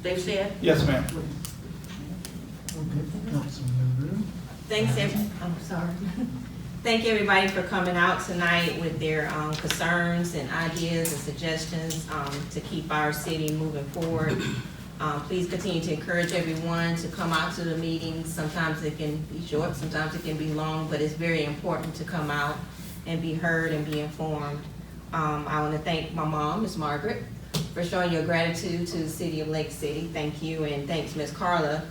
they've said? Yes, ma'am. Thanks, I'm sorry. Thank you, everybody, for coming out tonight with their concerns and ideas and suggestions to keep our city moving forward. Please continue to encourage everyone to come out to the meetings. Sometimes it can be short, sometimes it can be long, but it's very important to come out and be heard and be informed. I want to thank my mom, Ms. Margaret, for showing your gratitude to the city of Lake City. Thank you, and thanks Ms. Carla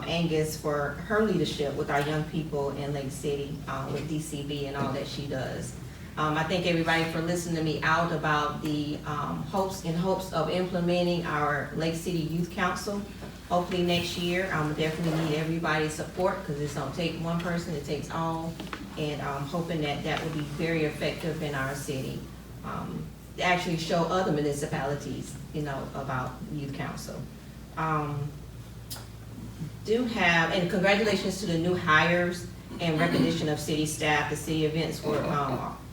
Angus for her leadership with our young people in Lake City with DCB and all that she does. I thank everybody for listening to me out about the hopes of implementing our Lake City Youth Council. Hopefully next year, definitely need everybody's support because it don't take one person, it takes all. And I'm hoping that will be very effective in our city. To actually show other municipalities, about Youth Council. And congratulations to the new hires and recognition of city staff. The city events were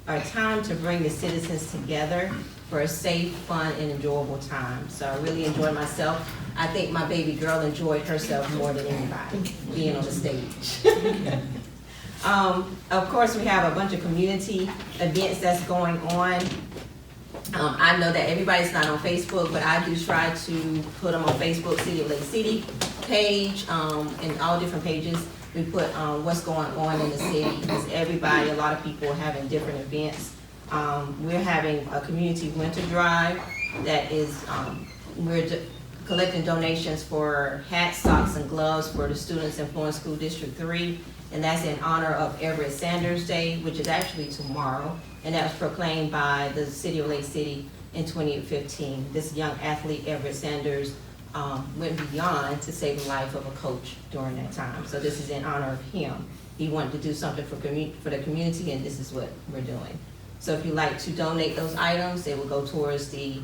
a time to bring the citizens together for a safe, fun, and enjoyable time. So I really enjoyed myself. I think my baby girl enjoyed herself more than anybody, being on the stage. Of course, we have a bunch of community events that's going on. I know that everybody's not on Facebook, but I do try to put them on Facebook, City of Lake City page, and all different pages. We put what's going on in the city, because a lot of people are having different events. We're having a community winter drive that is, we're collecting donations for hats, socks, and gloves for the students in Florence School District 3, and that's in honor of Everett Sanders Day, which is actually tomorrow, and that was proclaimed by the City of Lake City in 2015. This young athlete, Everett Sanders, went beyond to save the life of a coach during that time. So this is in honor of him. He wanted to do something for the community, and this is what we're doing. So if you'd like to donate those items, they will go towards the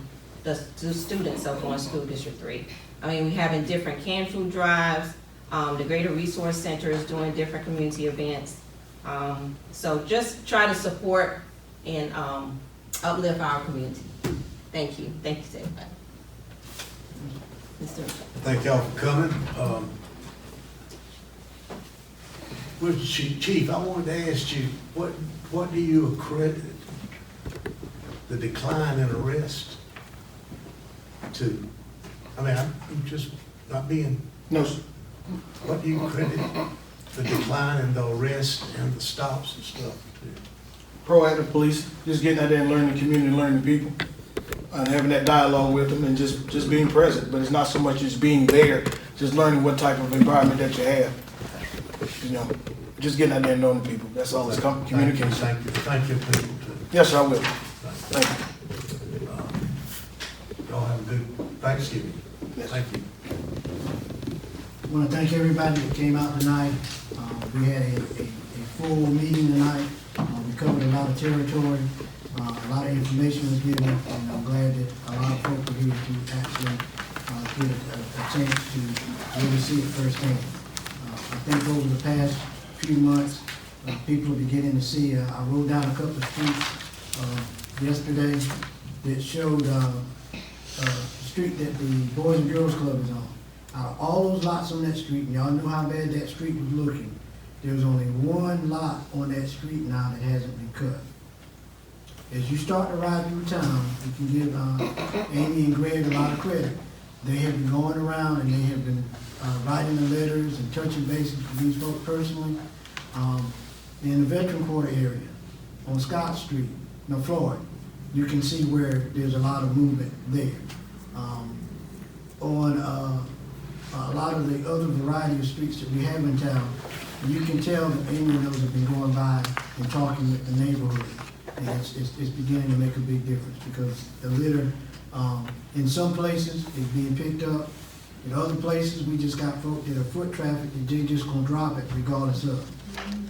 students of Florence School District 3. We're having different canned food drives. The Greater Resource Center is doing different community events. So just try to support and uplift our community. Thank you. Thank you to everybody. Thank y'all for coming. Chief, I wanted to ask you, what do you accredit the decline in arrest to? I'm just not being. No, sir. What do you credit the decline in the arrest and the stops and stuff to? Proactive police, just getting out there and learning the community, learning the people, and having that dialogue with them, and just being present. But it's not so much as being there, just learning what type of environment that you have. Just getting out there and knowing the people. That's all. It's communication. Thank you, people too. Yes, sir, I will. Thank you. Y'all have a good Thanksgiving. Yes. Thank you. I want to thank everybody that came out tonight. We had a full meeting tonight. We covered a lot of territory. A lot of information was given, and I'm glad that a lot of folks were here to actually get a chance to really see it firsthand. I think over the past few months, people are beginning to see. I wrote down a couple of tweets yesterday that showed street that the Boys and Girls Club is on. Out of all those lots on that street, and y'all know how bad that street was looking, there's only one lot on that street now that hasn't been cut. As you start to ride through town, you can give Amy and Greg a lot of credit. They have been going around and they have been writing the letters and touching bases with these folks personally. In the Veteran Quarter area, on Scott Street, Floyd, you can see where there's a lot of movement there. On a lot of the other variety of streets that we have in town, you can tell that Amy and those have been going by and talking with the neighborhood. And it's beginning to make a big difference because the litter, in some places, is being picked up. In other places, we just got folk that are foot traffic that they just gonna drop it regardless of.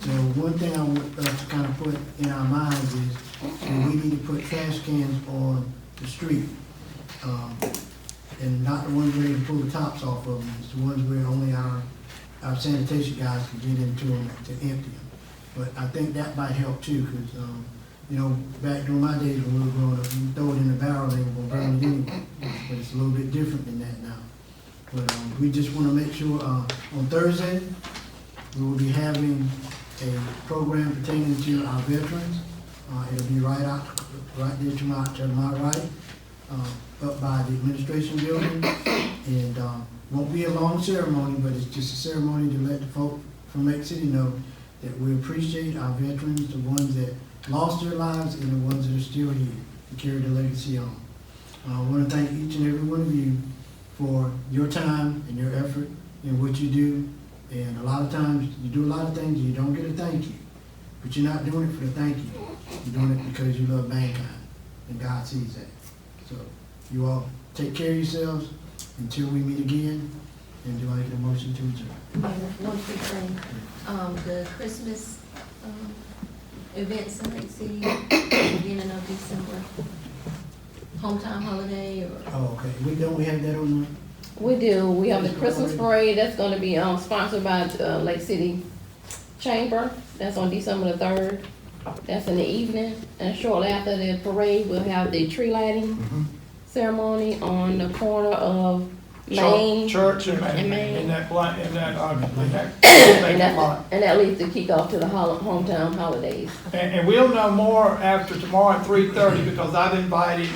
So one thing I want us to kind of put in our minds is that we need to put trash cans on the street. And not the ones where you pull the tops off of them, it's the ones where only our sanitation guys can get into them to empty them. But I think that might help too, because, you know, back during my days when we were growing up, you throw it in the barrel, they were burn it anyway. But it's a little bit different than that now. But we just want to make sure, on Thursday, we will be having a program pertaining to our veterans. It'll be right there to my right, up by the administration building. And won't be a long ceremony, but it's just a ceremony to let the folk from Lake City know that we appreciate our veterans, the ones that lost their lives and the ones that are still here to carry the legacy on. I want to thank each and every one of you for your time and your effort in what you do. And a lot of times you do a lot of things and you don't get a thank you, but you're not doing it for the thank you. You're doing it because you love mankind, and God sees that. So you all take care of yourselves until we meet again. And do I get a motion to adjourn? One quick thing, the Christmas events in Lake City, beginning of December, hometown holiday or? Oh, okay. We have that on the? We do. We have the Christmas parade that's gonna be sponsored by Lake City Chamber. That's on December the 3rd. That's in the evening. And shortly after the parade, we'll have the tree lighting ceremony on the corner of Main. Church and Main, in that lot. And that leads to kick off to the hometown holidays. And we'll know more after tomorrow at 3:30 because I've invited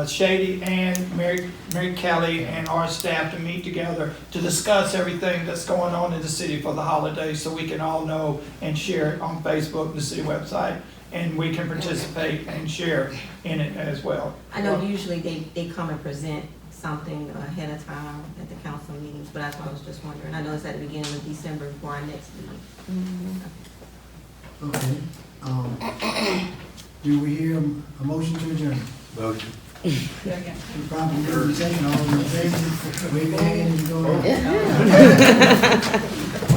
Shady and Mary Kelly and our staff to meet together to discuss everything that's going on in the city for the holidays so we can all know and share it on Facebook, the city website, and we can participate and share in it as well. I know usually they come and present something ahead of time at the council meetings, but that's why I was just wondering. I know it's at the beginning of December for our next meeting. Okay. Do we hear a motion to adjourn? Motion. Probably moved and second, all in favor, wave your hand and go.